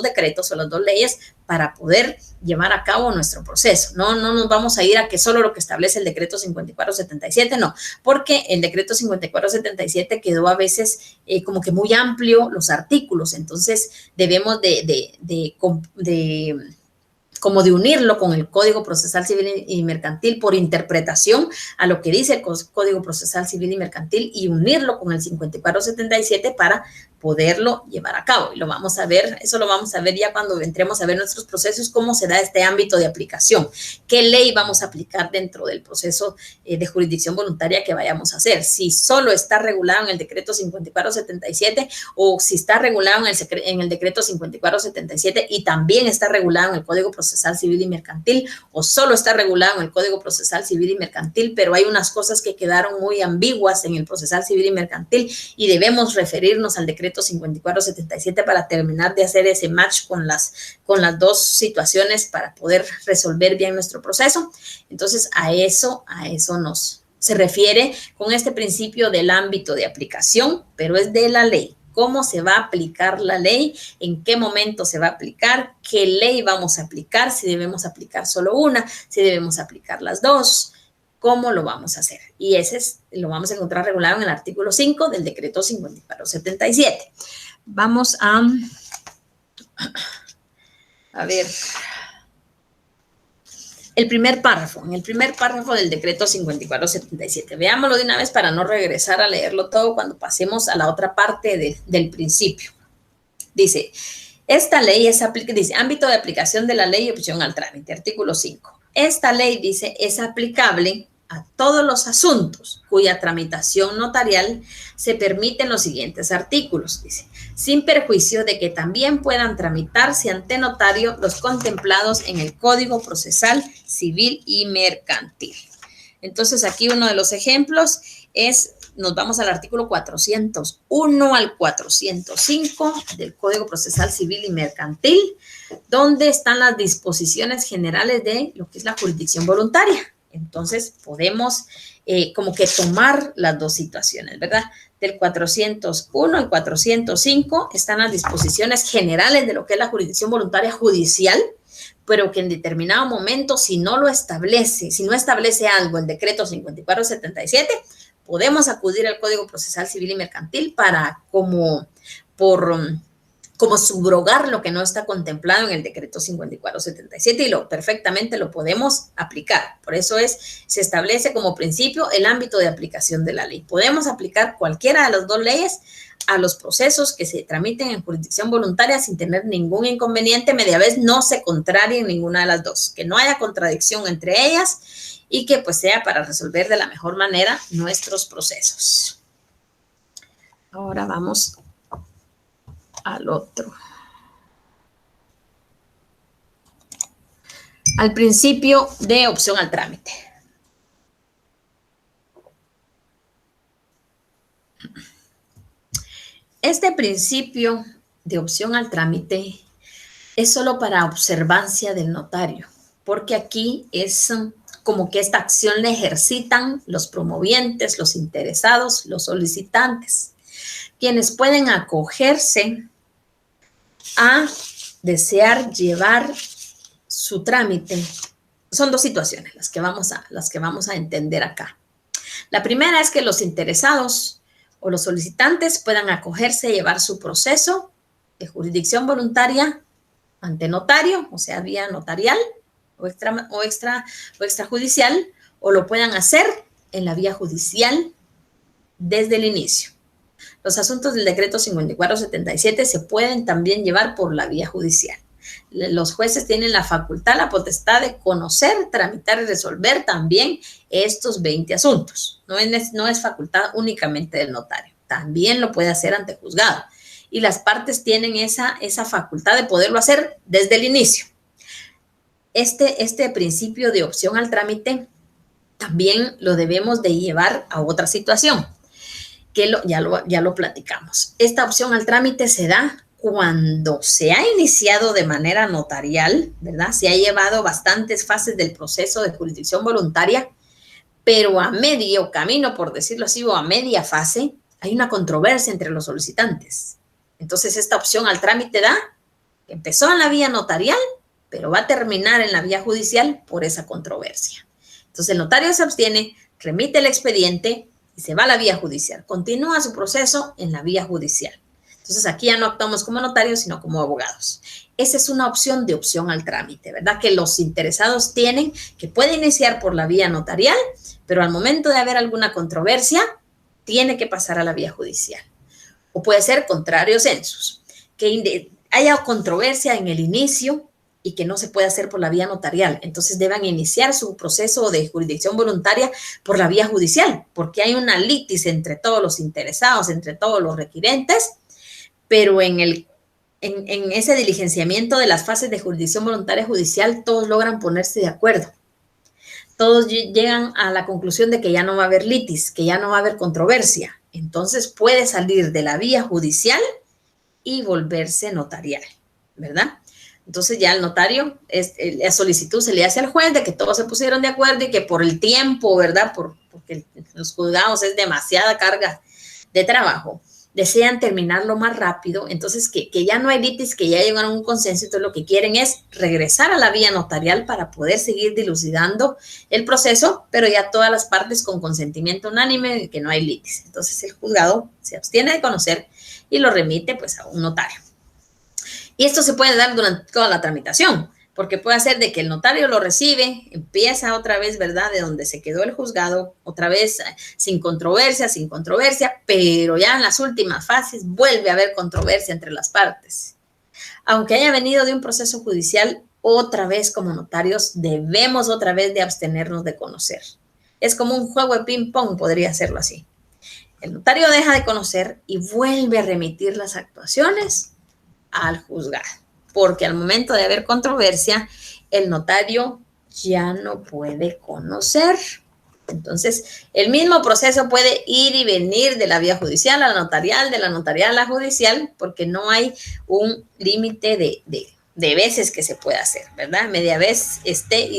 [SPEAKER 1] decretos o las dos leyes para poder llevar a cabo nuestro proceso. No nos vamos a ir a que solo lo que establece el decreto 5477, no, porque el decreto 5477 quedó a veces como que muy amplio los artículos, entonces debemos como de unirlo con el Código Procesal Civil y Mercantil por interpretación a lo que dice el Código Procesal Civil y Mercantil y unirlo con el 5477 para poderlo llevar a cabo. Y lo vamos a ver, eso lo vamos a ver ya cuando entremos a ver nuestros procesos, cómo se da este ámbito de aplicación, qué ley vamos a aplicar dentro del proceso de jurisdicción voluntaria que vayamos a hacer. Si solo está regulado en el decreto 5477 o si está regulado en el decreto 5477 y también está regulado en el Código Procesal Civil y Mercantil, o solo está regulado en el Código Procesal Civil y Mercantil, pero hay unas cosas que quedaron muy ambiguas en el Procesal Civil y Mercantil y debemos referirnos al decreto 5477 para terminar de hacer ese match con las dos situaciones para poder resolver bien nuestro proceso. Entonces, a eso se refiere con este principio del ámbito de aplicación, pero es de la ley. ¿Cómo se va a aplicar la ley? ¿En qué momento se va a aplicar? ¿Qué ley vamos a aplicar? Si debemos aplicar solo una, si debemos aplicar las dos. ¿Cómo lo vamos a hacer? Y lo vamos a encontrar regulado en el artículo 5 del decreto 5477. Vamos a ver el primer párrafo, en el primer párrafo del decreto 5477. Veámoslo de una vez para no regresar a leerlo todo cuando pasemos a la otra parte del principio. Dice, esta ley dice, ámbito de aplicación de la ley y opción al trámite, artículo 5. Esta ley, dice, es aplicable a todos los asuntos cuya tramitación notarial se permite en los siguientes artículos, dice, sin perjuicio de que también puedan tramitarse ante notario los contemplados en el Código Procesal Civil y Mercantil. Entonces, aquí uno de los ejemplos es, nos vamos al artículo 401 al 405 del Código Procesal Civil y Mercantil, donde están las disposiciones generales de lo que es la jurisdicción voluntaria. Entonces, podemos como que tomar las dos situaciones, ¿verdad? Del 401 al 405 están las disposiciones generales de lo que es la jurisdicción voluntaria judicial, pero que en determinado momento, si no establece algo el decreto 5477, podemos acudir al Código Procesal Civil y Mercantil para como subrogar lo que no está contemplado en el decreto 5477 y perfectamente lo podemos aplicar. Por eso se establece como principio el ámbito de aplicación de la ley. Podemos aplicar cualquiera de las dos leyes a los procesos que se tramiten en jurisdicción voluntaria sin tener ningún inconveniente, media vez no se contrarien ninguna de las dos, que no haya contradicción entre ellas y que pues sea para resolver de la mejor manera nuestros procesos. Ahora vamos al otro. Al principio de opción al trámite. Este principio de opción al trámite es solo para observancia del notario, porque aquí es como que esta acción la ejercitan los promovientes, los interesados, los solicitantes, quienes pueden acogerse a desear llevar su trámite. Son dos situaciones las que vamos a entender acá. La primera es que los interesados o los solicitantes puedan acogerse a llevar su proceso de jurisdicción voluntaria ante notario, o sea, vía notarial o extrajudicial, o lo puedan hacer en la vía judicial desde el inicio. Los asuntos del decreto 5477 se pueden también llevar por la vía judicial. Los jueces tienen la facultad, la potestad de conocer, tramitar y resolver también estos 20 asuntos. No es facultad únicamente del notario. También lo puede hacer ante juzgado. Y las partes tienen esa facultad de poderlo hacer desde el inicio. Este principio de opción al trámite también lo debemos de llevar a otra situación, que ya lo platicamos. Esta opción al trámite se da cuando se ha iniciado de manera notarial, ¿verdad? Se ha llevado bastantes fases del proceso de jurisdicción voluntaria, pero a medio camino, por decirlo así, o a media fase, hay una controversia entre los solicitantes. Entonces, esta opción al trámite empezó en la vía notarial, pero va a terminar en la vía judicial por esa controversia. Entonces, el notario se abstiene, remite el expediente y se va a la vía judicial. Continúa su proceso en la vía judicial. Entonces, aquí ya no actuamos como notarios, sino como abogados. Esa es una opción de opción al trámite, ¿verdad? Que los interesados tienen, que puede iniciar por la vía notarial, pero al momento de haber alguna controversia, tiene que pasar a la vía judicial. O puede ser contrario sensus, que haya controversia en el inicio y que no se puede hacer por la vía notarial. Entonces deban iniciar su proceso de jurisdicción voluntaria por la vía judicial, porque hay una litis entre todos los interesados, entre todos los requirentes, pero en ese diligenciamiento de las fases de jurisdicción voluntaria judicial, todos logran ponerse de acuerdo. Todos llegan a la conclusión de que ya no va a haber litis, que ya no va a haber controversia. Entonces puede salir de la vía judicial y volverse notarial, ¿verdad? Entonces ya el notario, la solicitud se le hace al juez de que todos se pusieron de acuerdo y que por el tiempo, ¿verdad? Porque los juzgados es demasiada carga de trabajo, desean terminarlo más rápido, entonces que ya no hay litis, que ya llegaron a un consenso, entonces lo que quieren es regresar a la vía notarial para poder seguir dilucidando el proceso, pero ya todas las partes con consentimiento unánime de que no hay litis. Entonces el juzgado se abstiene de conocer y lo remite pues a un notario. Y esto se puede dar durante toda la tramitación, porque puede ser de que el notario lo recibe, empieza otra vez, ¿verdad?, de donde se quedó el juzgado, otra vez sin controversia, pero ya en las últimas fases vuelve a haber controversia entre las partes. Aunque haya venido de un proceso judicial, otra vez como notarios debemos otra vez de abstenernos de conocer. Es como un juego de ping-pong, podría hacerlo así. El notario deja de conocer y vuelve a remitir las actuaciones al juzgado, porque al momento de haber controversia, el notario ya no puede conocer. Entonces, el mismo proceso puede ir y venir de la vía judicial a la notarial, de la notarial a la judicial, porque no hay un límite de veces que se puede hacer, ¿verdad? Media vez y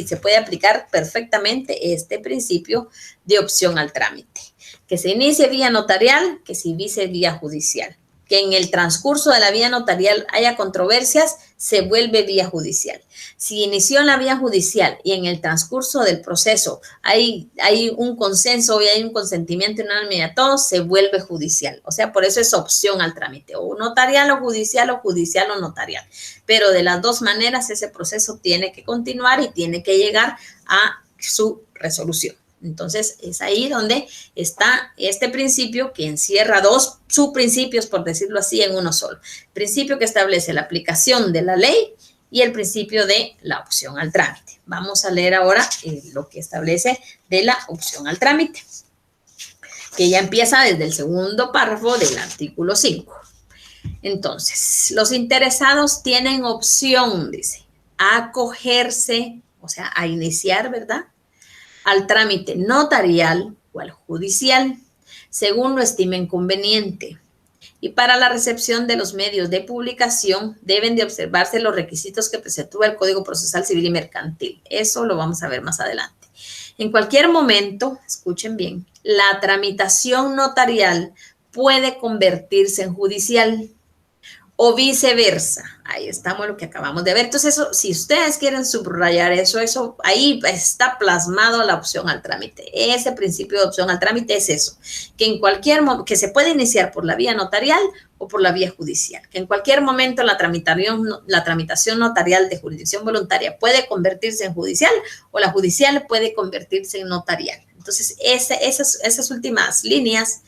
[SPEAKER 1] se puede aplicar perfectamente este principio de opción al trámite. Que se inicie vía notarial, que se inicie vía judicial. Que en el transcurso de la vía notarial haya controversias, se vuelve vía judicial. Si inició en la vía judicial y en el transcurso del proceso hay un consenso y hay un consentimiento unánime a todos, se vuelve judicial. O sea, por eso es opción al trámite, o notarial o judicial o notarial. Pero de las dos maneras ese proceso tiene que continuar y tiene que llegar a su resolución. Entonces, es ahí donde está este principio que encierra dos subprincipios, por decirlo así, en uno solo. Principio que establece la aplicación de la ley y el principio de la opción al trámite. Vamos a leer ahora lo que establece de la opción al trámite, que ya empieza desde el segundo párrafo del artículo 5. Entonces, los interesados tienen opción, dice, a acogerse, o sea, a iniciar, ¿verdad?, al trámite notarial o al judicial, según lo estimen conveniente. Y para la recepción de los medios de publicación deben de observarse los requisitos que preceptúa el Código Procesal Civil y Mercantil. Eso lo vamos a ver más adelante. En cualquier momento, escuchen bien, la tramitación notarial puede convertirse en judicial o viceversa. Ahí estamos lo que acabamos de ver. Entonces, eso, si ustedes quieren subrayar eso, ahí está plasmado la opción al trámite. Ese principio de opción al trámite es eso, que en cualquier momento, que se puede iniciar por la vía notarial o por la vía judicial, que en cualquier momento la tramitación notarial de jurisdicción voluntaria puede convertirse en judicial o la judicial puede convertirse en notarial. Entonces, esas últimas líneas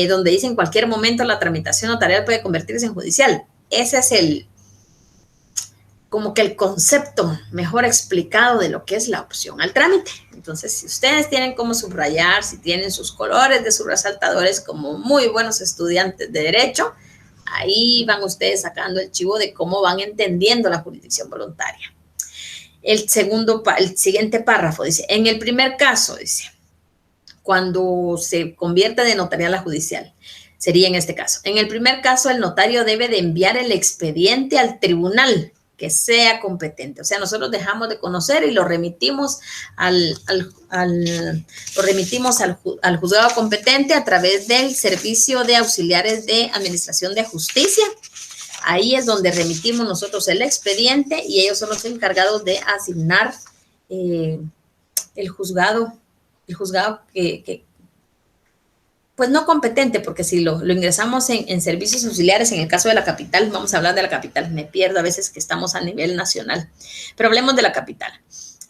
[SPEAKER 1] donde dice en cualquier momento la tramitación notarial puede convertirse en judicial. Ese es como que el concepto mejor explicado de lo que es la opción al trámite. Entonces, si ustedes tienen cómo subrayar, si tienen sus colores de sus resaltadores como muy buenos estudiantes de derecho, ahí van ustedes sacando el chivo de cómo van entendiendo la jurisdicción voluntaria. El siguiente párrafo dice, en el primer caso, dice, cuando se convierte de notarial a judicial, sería en este caso. En el primer caso, el notario debe de enviar el expediente al tribunal que sea competente. O sea, nosotros dejamos de conocer y lo remitimos al juzgado competente a través del Servicio de Auxiliares de Administración de Justicia. Ahí es donde remitimos nosotros el expediente y ellos son los encargados de asignar el juzgado que pues no competente, porque si lo ingresamos en servicios auxiliares, en el caso de la capital, vamos a hablar de la capital, me pierdo a veces que estamos a nivel nacional, pero hablemos de la capital.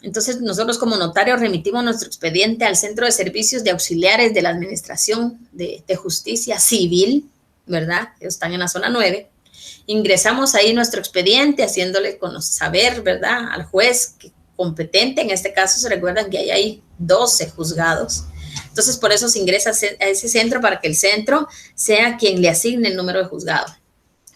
[SPEAKER 1] Entonces, nosotros como notarios remitimos nuestro expediente al Centro de Servicios de Auxiliares de la Administración de Justicia Civil, ¿verdad? Están en la zona 9. Ingresamos ahí nuestro expediente, haciéndole saber, ¿verdad?, al juez competente. En este caso, se recuerdan que hay ahí 12 juzgados. Entonces, por eso se ingresa a ese centro para que el centro sea quien le asigne el número de juzgado.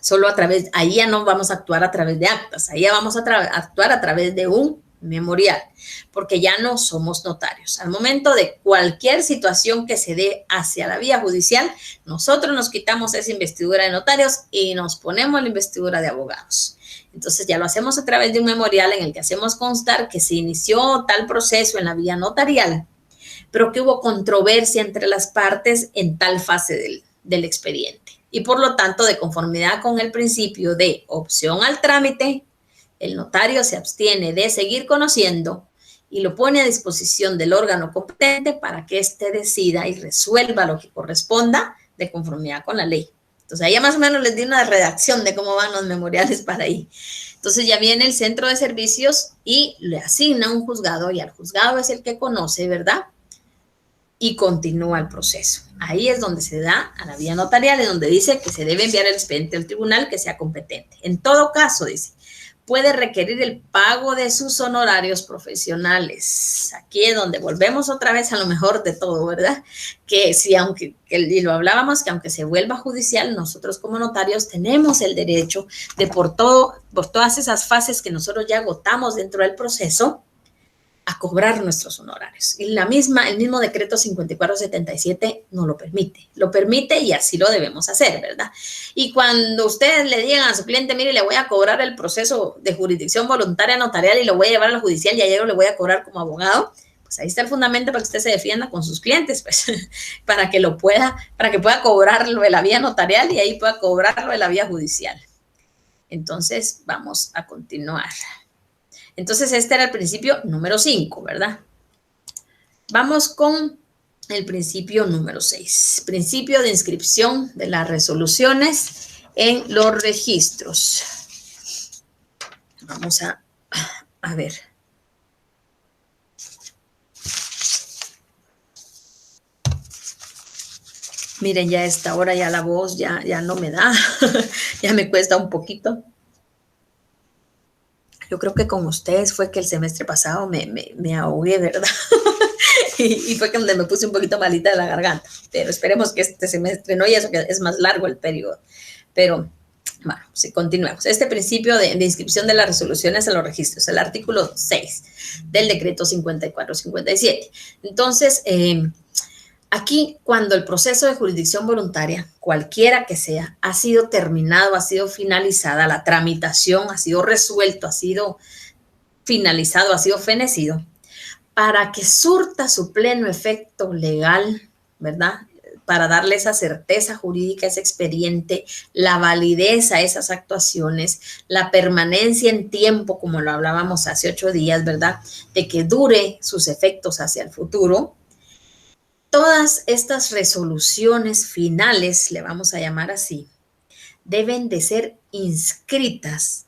[SPEAKER 1] Solo ahí ya no vamos a actuar a través de actas, ahí ya vamos a actuar a través de un memorial, porque ya no somos notarios. Al momento de cualquier situación que se dé hacia la vía judicial, nosotros nos quitamos esa investidura de notarios y nos ponemos la investidura de abogados. Entonces ya lo hacemos a través de un memorial en el que hacemos constar que se inició tal proceso en la vía notarial, pero que hubo controversia entre las partes en tal fase del expediente. Y por lo tanto, de conformidad con el principio de opción al trámite, el notario se abstiene de seguir conociendo y lo pone a disposición del órgano competente para que éste decida y resuelva lo que corresponda de conformidad con la ley. Entonces, ahí ya más o menos les di una redacción de cómo van los memoriales para ahí. Entonces, ya viene el centro de servicios y le asigna un juzgado, y al juzgado es el que conoce, ¿verdad?, y continúa el proceso. Ahí es donde se da a la vía notarial, es donde dice que se debe enviar el expediente al tribunal que sea competente. En todo caso, dice, puede requerir el pago de sus honorarios profesionales. Aquí es donde volvemos otra vez a lo mejor de todo, ¿verdad? Que si y lo hablábamos, que aunque se vuelva judicial, nosotros como notarios tenemos el derecho de por todas esas fases que nosotros ya agotamos dentro del proceso, a cobrar nuestros honorarios. Y el mismo decreto 5477 no lo permite y así lo debemos hacer, ¿verdad? Y cuando ustedes le digan a su cliente, mire, le voy a cobrar el proceso de jurisdicción voluntaria notarial y lo voy a llevar a la judicial y ayer lo le voy a cobrar como abogado, pues ahí está el fundamento para que usted se defienda con sus clientes, pues, para que pueda cobrarlo de la vía notarial y ahí pueda cobrarlo de la vía judicial. Entonces, vamos a continuar. Entonces, este era el principio número 5, ¿verdad? Vamos con el principio número 6. Principio de inscripción de las resoluciones en los registros. Vamos a ver. Miren, ya a esta hora ya la voz ya no me da, ya me cuesta un poquito. Yo creo que con ustedes fue que el semestre pasado me ahogué, ¿verdad? y fue donde me puse un poquito malita de la garganta. Pero esperemos que este semestre no, y eso que es más largo el periodo. Pero, bueno, sí, continuemos. Este principio de inscripción de las resoluciones en los registros, el artículo 6 del decreto 5457. Entonces, aquí, cuando el proceso de jurisdicción voluntaria, cualquiera que sea, ha sido terminado, ha sido finalizada, la tramitación ha sido resuelto, ha sido finalizado, ha sido fenecido, para que surta su pleno efecto legal, ¿verdad?, para darle esa certeza jurídica a ese expediente, la validez a esas actuaciones, la permanencia en tiempo, como lo hablábamos hace 8 días, ¿verdad?, de que dure sus efectos hacia el futuro. Todas estas resoluciones finales, le vamos a llamar así, deben de ser inscritas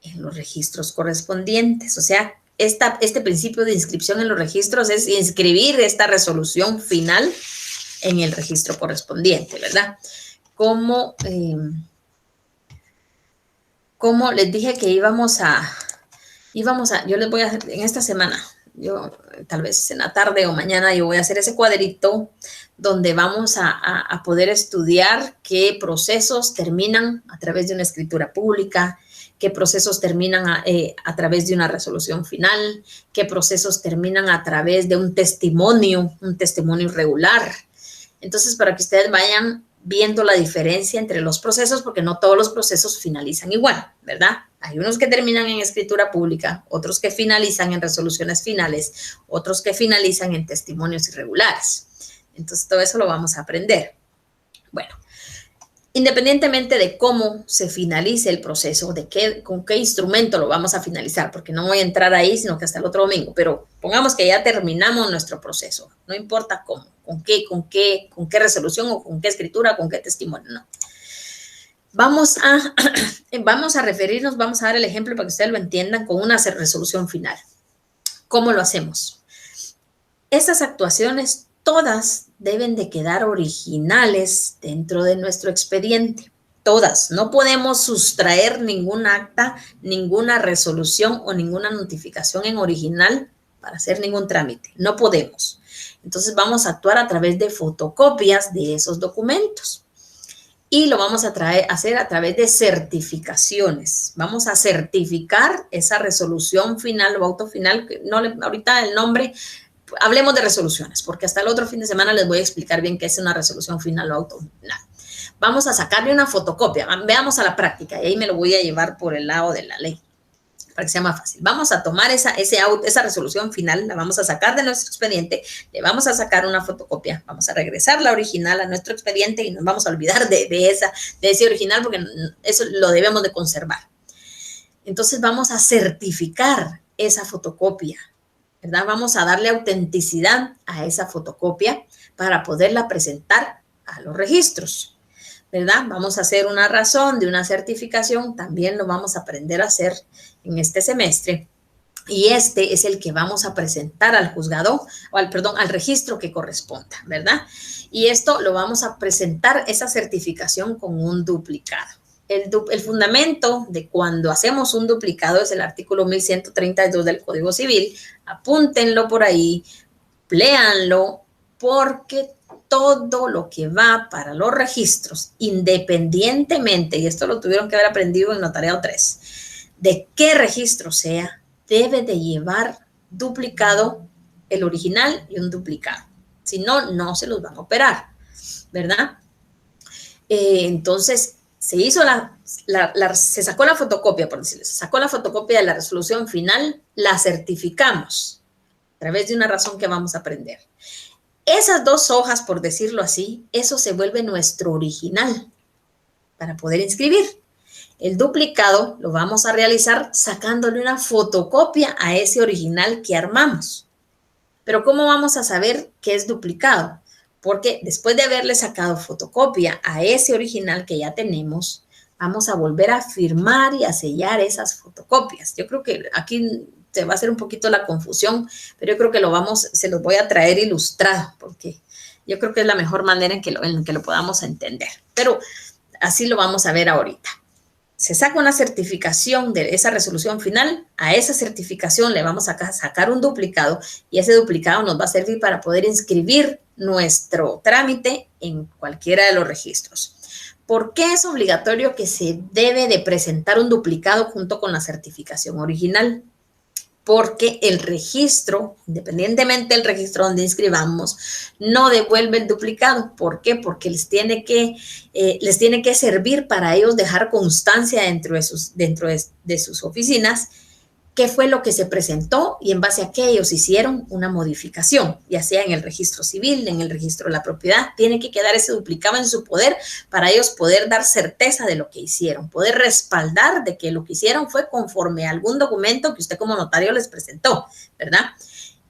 [SPEAKER 1] en los registros correspondientes. O sea, este principio de inscripción en los registros es inscribir esta resolución final en el registro correspondiente, ¿verdad? Como les dije que yo les voy a, en esta semana, yo tal vez en la tarde o mañana yo voy a hacer ese cuadrito donde vamos a poder estudiar qué procesos terminan a través de una escritura pública, qué procesos terminan a través de una resolución final, qué procesos terminan a través de un testimonio regular. Entonces, para que ustedes vayan viendo la diferencia entre los procesos, porque no todos los procesos finalizan igual, ¿verdad? Hay unos que terminan en escritura pública, otros que finalizan en resoluciones finales, otros que finalizan en testimonios irregulares. Entonces, todo eso lo vamos a aprender. Bueno, independientemente de cómo se finalice el proceso, con qué instrumento lo vamos a finalizar, porque no voy a entrar ahí, sino que hasta el otro domingo, pero pongamos que ya terminamos nuestro proceso, no importa cómo, con qué resolución o con qué escritura, con qué testimonio, no. Vamos a referirnos, vamos a dar el ejemplo para que ustedes lo entiendan con una resolución final. ¿Cómo lo hacemos? Esas actuaciones todas deben de quedar originales dentro de nuestro expediente. Todas. No podemos sustraer ningún acta, ninguna resolución o ninguna notificación en original para hacer ningún trámite. No podemos. Entonces vamos a actuar a través de fotocopias de esos documentos. Y lo vamos a hacer a través de certificaciones. Vamos a certificar esa resolución final o auto final. Ahorita el nombre, hablemos de resoluciones, porque hasta el otro fin de semana les voy a explicar bien qué es una resolución final o auto final. Vamos a sacarle una fotocopia. Veamos a la práctica y ahí me lo voy a llevar por el lado de la ley para que sea más fácil. Vamos a tomar esa resolución final, la vamos a sacar de nuestro expediente, le vamos a sacar una fotocopia, vamos a regresar la original a nuestro expediente y nos vamos a olvidar de ese original porque eso lo debemos de conservar. Entonces vamos a certificar esa fotocopia, ¿verdad? Vamos a darle autenticidad a esa fotocopia para poderla presentar a los registros, ¿verdad? Vamos a hacer una razón de una certificación, también lo vamos a aprender a hacer en este semestre, y este es el que vamos a presentar al juzgado, al registro que corresponda, ¿verdad? Y esto lo vamos a presentar, esa certificación, con un duplicado. El fundamento de cuando hacemos un duplicado es el artículo 1132 del Código Civil. Apúntenlo por ahí, léanlo, porque todo lo que va para los registros, independientemente, y esto lo tuvieron que haber aprendido en Notariado 3, de qué registro sea, debe de llevar duplicado el original y un duplicado. Si no, no se los van a operar, ¿verdad? Entonces, se sacó la fotocopia, por decirlo, se sacó la fotocopia de la resolución final, la certificamos a través de una razón que vamos a aprender. Esas dos hojas, por decirlo así, eso se vuelve nuestro original para poder inscribir. El duplicado lo vamos a realizar sacándole una fotocopia a ese original que armamos. Pero ¿cómo vamos a saber que es duplicado? Porque después de haberle sacado fotocopia a ese original que ya tenemos, vamos a volver a firmar y a sellar esas fotocopias. Yo creo que aquí se va a hacer un poquito la confusión, pero yo creo que se los voy a traer ilustrado, porque yo creo que es la mejor manera en que lo podamos entender. Pero así lo vamos a ver ahorita. Se saca una certificación de esa resolución final, a esa certificación le vamos a sacar un duplicado y ese duplicado nos va a servir para poder inscribir nuestro trámite en cualquiera de los registros. ¿Por qué es obligatorio que se debe de presentar un duplicado junto con la certificación original? Porque el registro, independientemente del registro donde inscribamos, no devuelve el duplicado. ¿Por qué? Porque les tiene que servir para ellos dejar constancia dentro de sus oficinas qué fue lo que se presentó y en base a qué ellos hicieron una modificación, ya sea en el registro civil, en el registro de la propiedad. Tiene que quedar ese duplicado en su poder para ellos poder dar certeza de lo que hicieron, poder respaldar de que lo que hicieron fue conforme a algún documento que usted como notario les presentó, ¿verdad?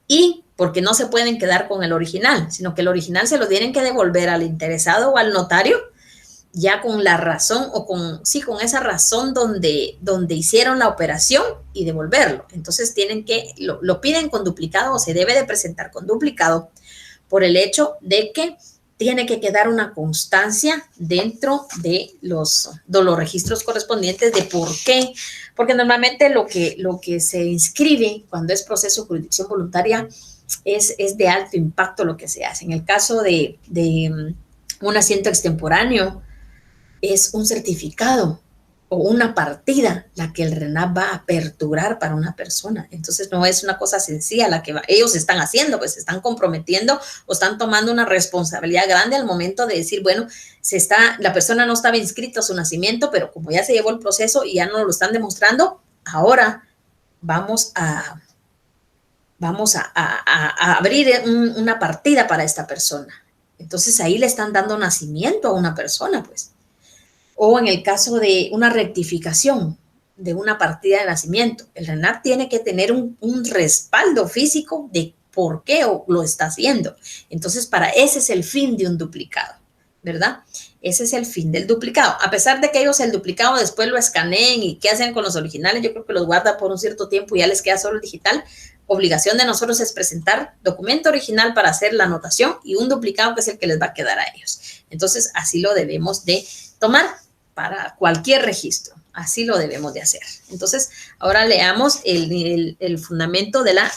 [SPEAKER 1] Y porque no se pueden quedar con el original, sino que el original se lo tienen que devolver al interesado o al notario ya con la razón o con esa razón donde hicieron la operación y devolverlo. Entonces lo piden con duplicado o se debe de presentar con duplicado por el hecho de que tiene que quedar una constancia dentro de los registros correspondientes de por qué. Porque normalmente lo que se inscribe cuando es proceso de jurisdicción voluntaria es de alto impacto lo que se hace. En el caso de un asiento extemporáneo, es un certificado o una partida la que el RENAP va a aperturar para una persona. Entonces no es una cosa sencilla la que ellos están haciendo, pues se están comprometiendo o están tomando una responsabilidad grande al momento de decir, bueno, la persona no estaba inscrita a su nacimiento, pero como ya se llevó el proceso y ya no lo están demostrando, ahora vamos a abrir una partida para esta persona. Entonces ahí le están dando nacimiento a una persona, pues. O en el caso de una rectificación de una partida de nacimiento, el RENAP tiene que tener un respaldo físico de por qué lo está haciendo. Entonces, ese es el fin de un duplicado, ¿verdad? Ese es el fin del duplicado. A pesar de que ellos el duplicado después lo escaneen y qué hacen con los originales, yo creo que los guardan por un cierto tiempo y ya les queda solo el digital, obligación de nosotros es presentar documento original para hacer la anotación y un duplicado que es el que les va a quedar a ellos. Entonces, así lo debemos de tomar para cualquier registro. Así lo debemos de hacer. Entonces, ahora leamos el fundamento de la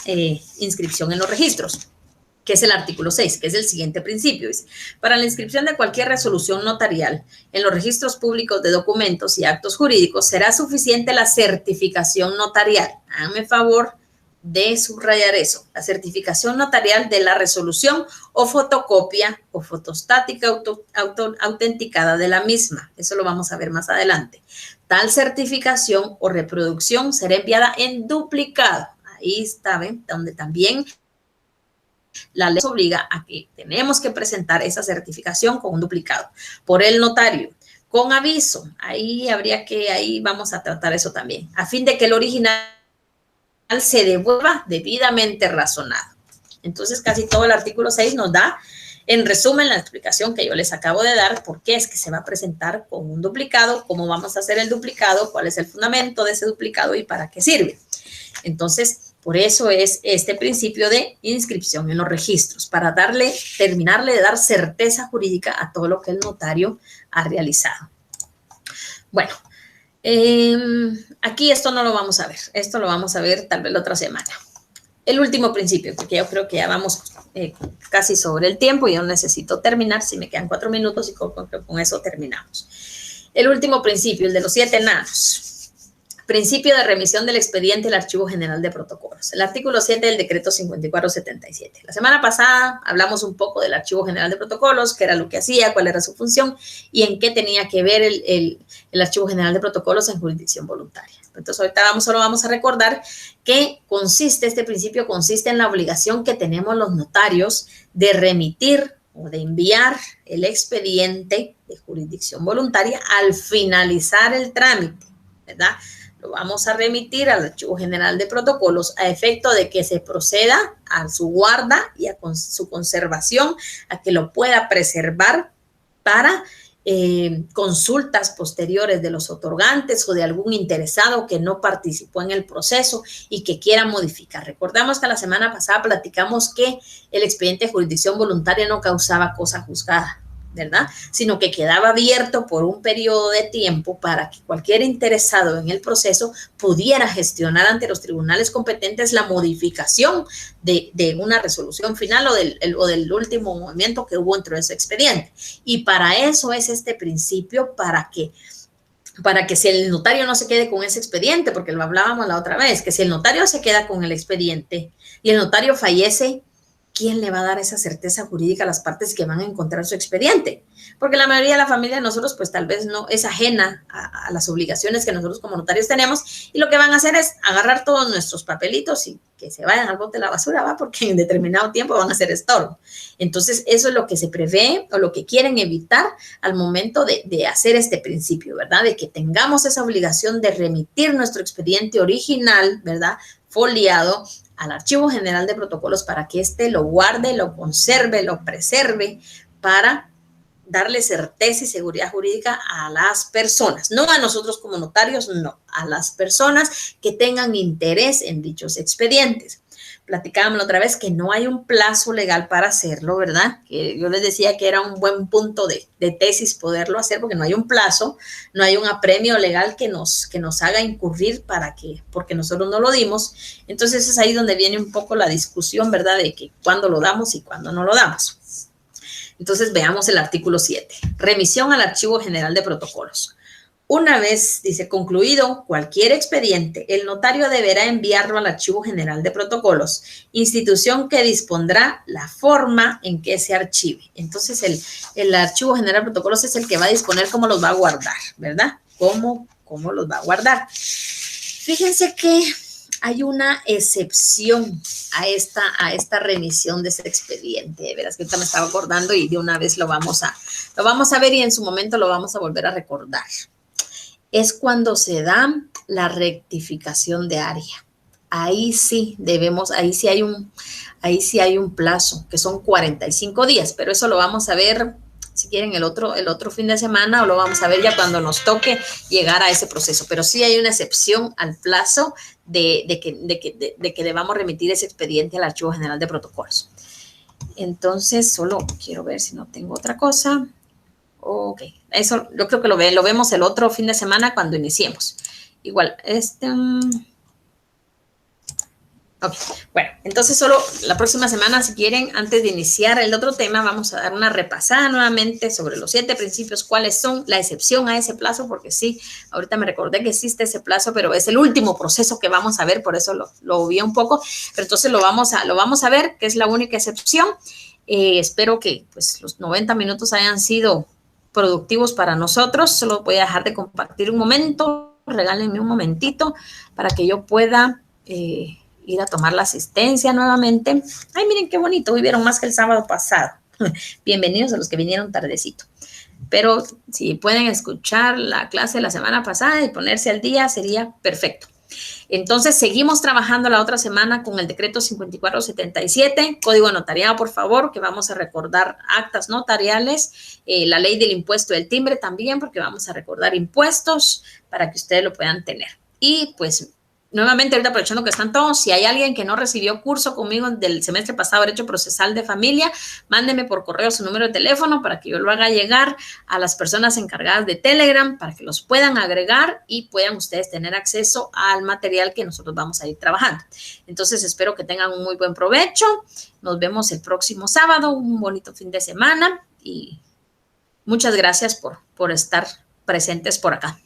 [SPEAKER 1] inscripción en los registros, que es el artículo 6, que es el siguiente principio. Dice, para la inscripción de cualquier resolución notarial en los registros públicos de documentos y actos jurídicos, será suficiente la certificación notarial. Háganme favor de subrayar eso. La certificación notarial de la resolución o fotocopia o fotostática autenticada de la misma. Eso lo vamos a ver más adelante. Tal certificación o reproducción será enviada en duplicado. Ahí está, ¿ven? Donde también la ley nos obliga a que tenemos que presentar esa certificación con un duplicado por el notario, con aviso. Ahí vamos a tratar eso también, a fin de que el original se devuelva debidamente razonado. Entonces, casi todo el artículo 6 nos da, en resumen, la explicación que yo les acabo de dar, por qué es que se va a presentar con un duplicado, cómo vamos a hacer el duplicado, cuál es el fundamento de ese duplicado y para qué sirve. Entonces, por eso es este principio de inscripción en los registros, para terminarle de dar certeza jurídica a todo lo que el notario ha realizado. Bueno, aquí esto no lo vamos a ver, esto lo vamos a ver tal vez la otra semana. El último principio, porque yo creo que ya vamos casi sobre el tiempo y yo necesito terminar, si me quedan 4 minutos y con eso terminamos. El último principio, el de los 7 enanos. Principio de remisión del expediente al Archivo General de Protocolos. El artículo 7 del decreto 5477. La semana pasada hablamos un poco del Archivo General de Protocolos, qué era lo que hacía, cuál era su función y en qué tenía que ver el Archivo General de Protocolos en jurisdicción voluntaria. Entonces, ahorita solo vamos a recordar que este principio consiste en la obligación que tenemos los notarios de remitir o de enviar el expediente de jurisdicción voluntaria al finalizar el trámite, ¿verdad? Lo vamos a remitir al Archivo General de Protocolos a efecto de que se proceda a su guarda y a su conservación, a que lo pueda preservar para consultas posteriores de los otorgantes o de algún interesado que no participó en el proceso y que quiera modificar. Recordamos que la semana pasada platicamos que el expediente de jurisdicción voluntaria no causaba cosa juzgada, ¿verdad? Sino que quedaba abierto por un periodo de tiempo para que cualquier interesado en el proceso pudiera gestionar ante los tribunales competentes la modificación de una resolución final o del último movimiento que hubo dentro de ese expediente. Y para eso es este principio, para que si el notario no se quede con ese expediente, porque lo hablábamos la otra vez, que si el notario se queda con el expediente y el notario fallece, ¿quién le va a dar esa certeza jurídica a las partes que van a encontrar su expediente? Porque la mayoría de la familia de nosotros, pues tal vez no es ajena a las obligaciones que nosotros como notarios tenemos y lo que van a hacer es agarrar todos nuestros papelitos y que se vayan al bote de la basura, ¿va? Porque en determinado tiempo van a ser estorbo. Entonces, eso es lo que se prevé o lo que quieren evitar al momento de hacer este principio, ¿verdad? De que tengamos esa obligación de remitir nuestro expediente original, ¿verdad? Foliado al Archivo General de Protocolos para que éste lo guarde, lo conserve, lo preserve para darle certeza y seguridad jurídica a las personas, no a nosotros como notarios, no, a las personas que tengan interés en dichos expedientes. Platicábamos la otra vez que no hay un plazo legal para hacerlo, ¿verdad? Que yo les decía que era un buen punto de tesis poderlo hacer porque no hay un plazo, no hay un apremio legal que nos haga incurrir porque nosotros no lo dimos. Entonces es ahí donde viene un poco la discusión, ¿verdad? De que cuándo lo damos y cuándo no lo damos. Entonces veamos el artículo 7, remisión al Archivo General de Protocolos. Una vez, dice, concluido cualquier expediente, el notario deberá enviarlo al Archivo General de Protocolos, institución que dispondrá la forma en que se archive. Entonces, el Archivo General de Protocolos es el que va a disponer cómo los va a guardar, ¿verdad? Cómo los va a guardar. Fíjense que hay una excepción a esta remisión de ese expediente. Verás que ahorita me estaba acordando y de una vez lo vamos a ver y en su momento lo vamos a volver a recordar. Es cuando se da la rectificación de área. Ahí sí hay un plazo, que son 45 días, pero eso lo vamos a ver si quieren el otro fin de semana, o lo vamos a ver ya cuando nos toque llegar a ese proceso. Pero sí hay una excepción al plazo de que debamos remitir ese expediente al Archivo General de Protocolos. Entonces, solo quiero ver si no tengo otra cosa. Ok, eso yo creo que lo vemos el otro fin de semana cuando iniciemos. Igual, ok, bueno, entonces solo la próxima semana, si quieren, antes de iniciar el otro tema, vamos a dar una repasada nuevamente sobre los 7 principios, cuáles son la excepción a ese plazo, porque sí, ahorita me recordé que existe ese plazo, pero es el último proceso que vamos a ver, por eso lo obvié un poco, pero entonces lo vamos a ver, que es la única excepción. Espero que pues, los 90 minutos hayan sido productivos para nosotros. Solo voy a dejar de compartir un momento, regálenme un momentito para que yo pueda ir a tomar la asistencia nuevamente. Ay, miren qué bonito, hoy vieron más que el sábado pasado. Bienvenidos a los que vinieron tardecito. Pero si pueden escuchar la clase de la semana pasada y ponerse al día, sería perfecto. Entonces, seguimos trabajando la otra semana con el decreto 5477, código notariado, por favor, que vamos a recordar actas notariales, la ley del impuesto del timbre también, porque vamos a recordar impuestos para que ustedes lo puedan tener. Y pues, nuevamente, ahorita aprovechando que están todos, si hay alguien que no recibió curso conmigo del semestre pasado, Derecho Procesal de Familia, mándeme por correo su número de teléfono para que yo lo haga llegar a las personas encargadas de Telegram para que los puedan agregar y puedan ustedes tener acceso al material que nosotros vamos a ir trabajando. Entonces, espero que tengan un muy buen provecho. Nos vemos el próximo sábado, un bonito fin de semana y muchas gracias por estar presentes por acá.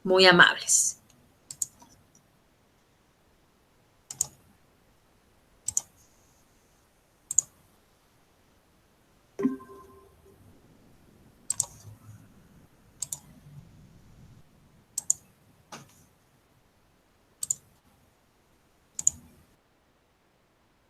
[SPEAKER 1] Muy amables.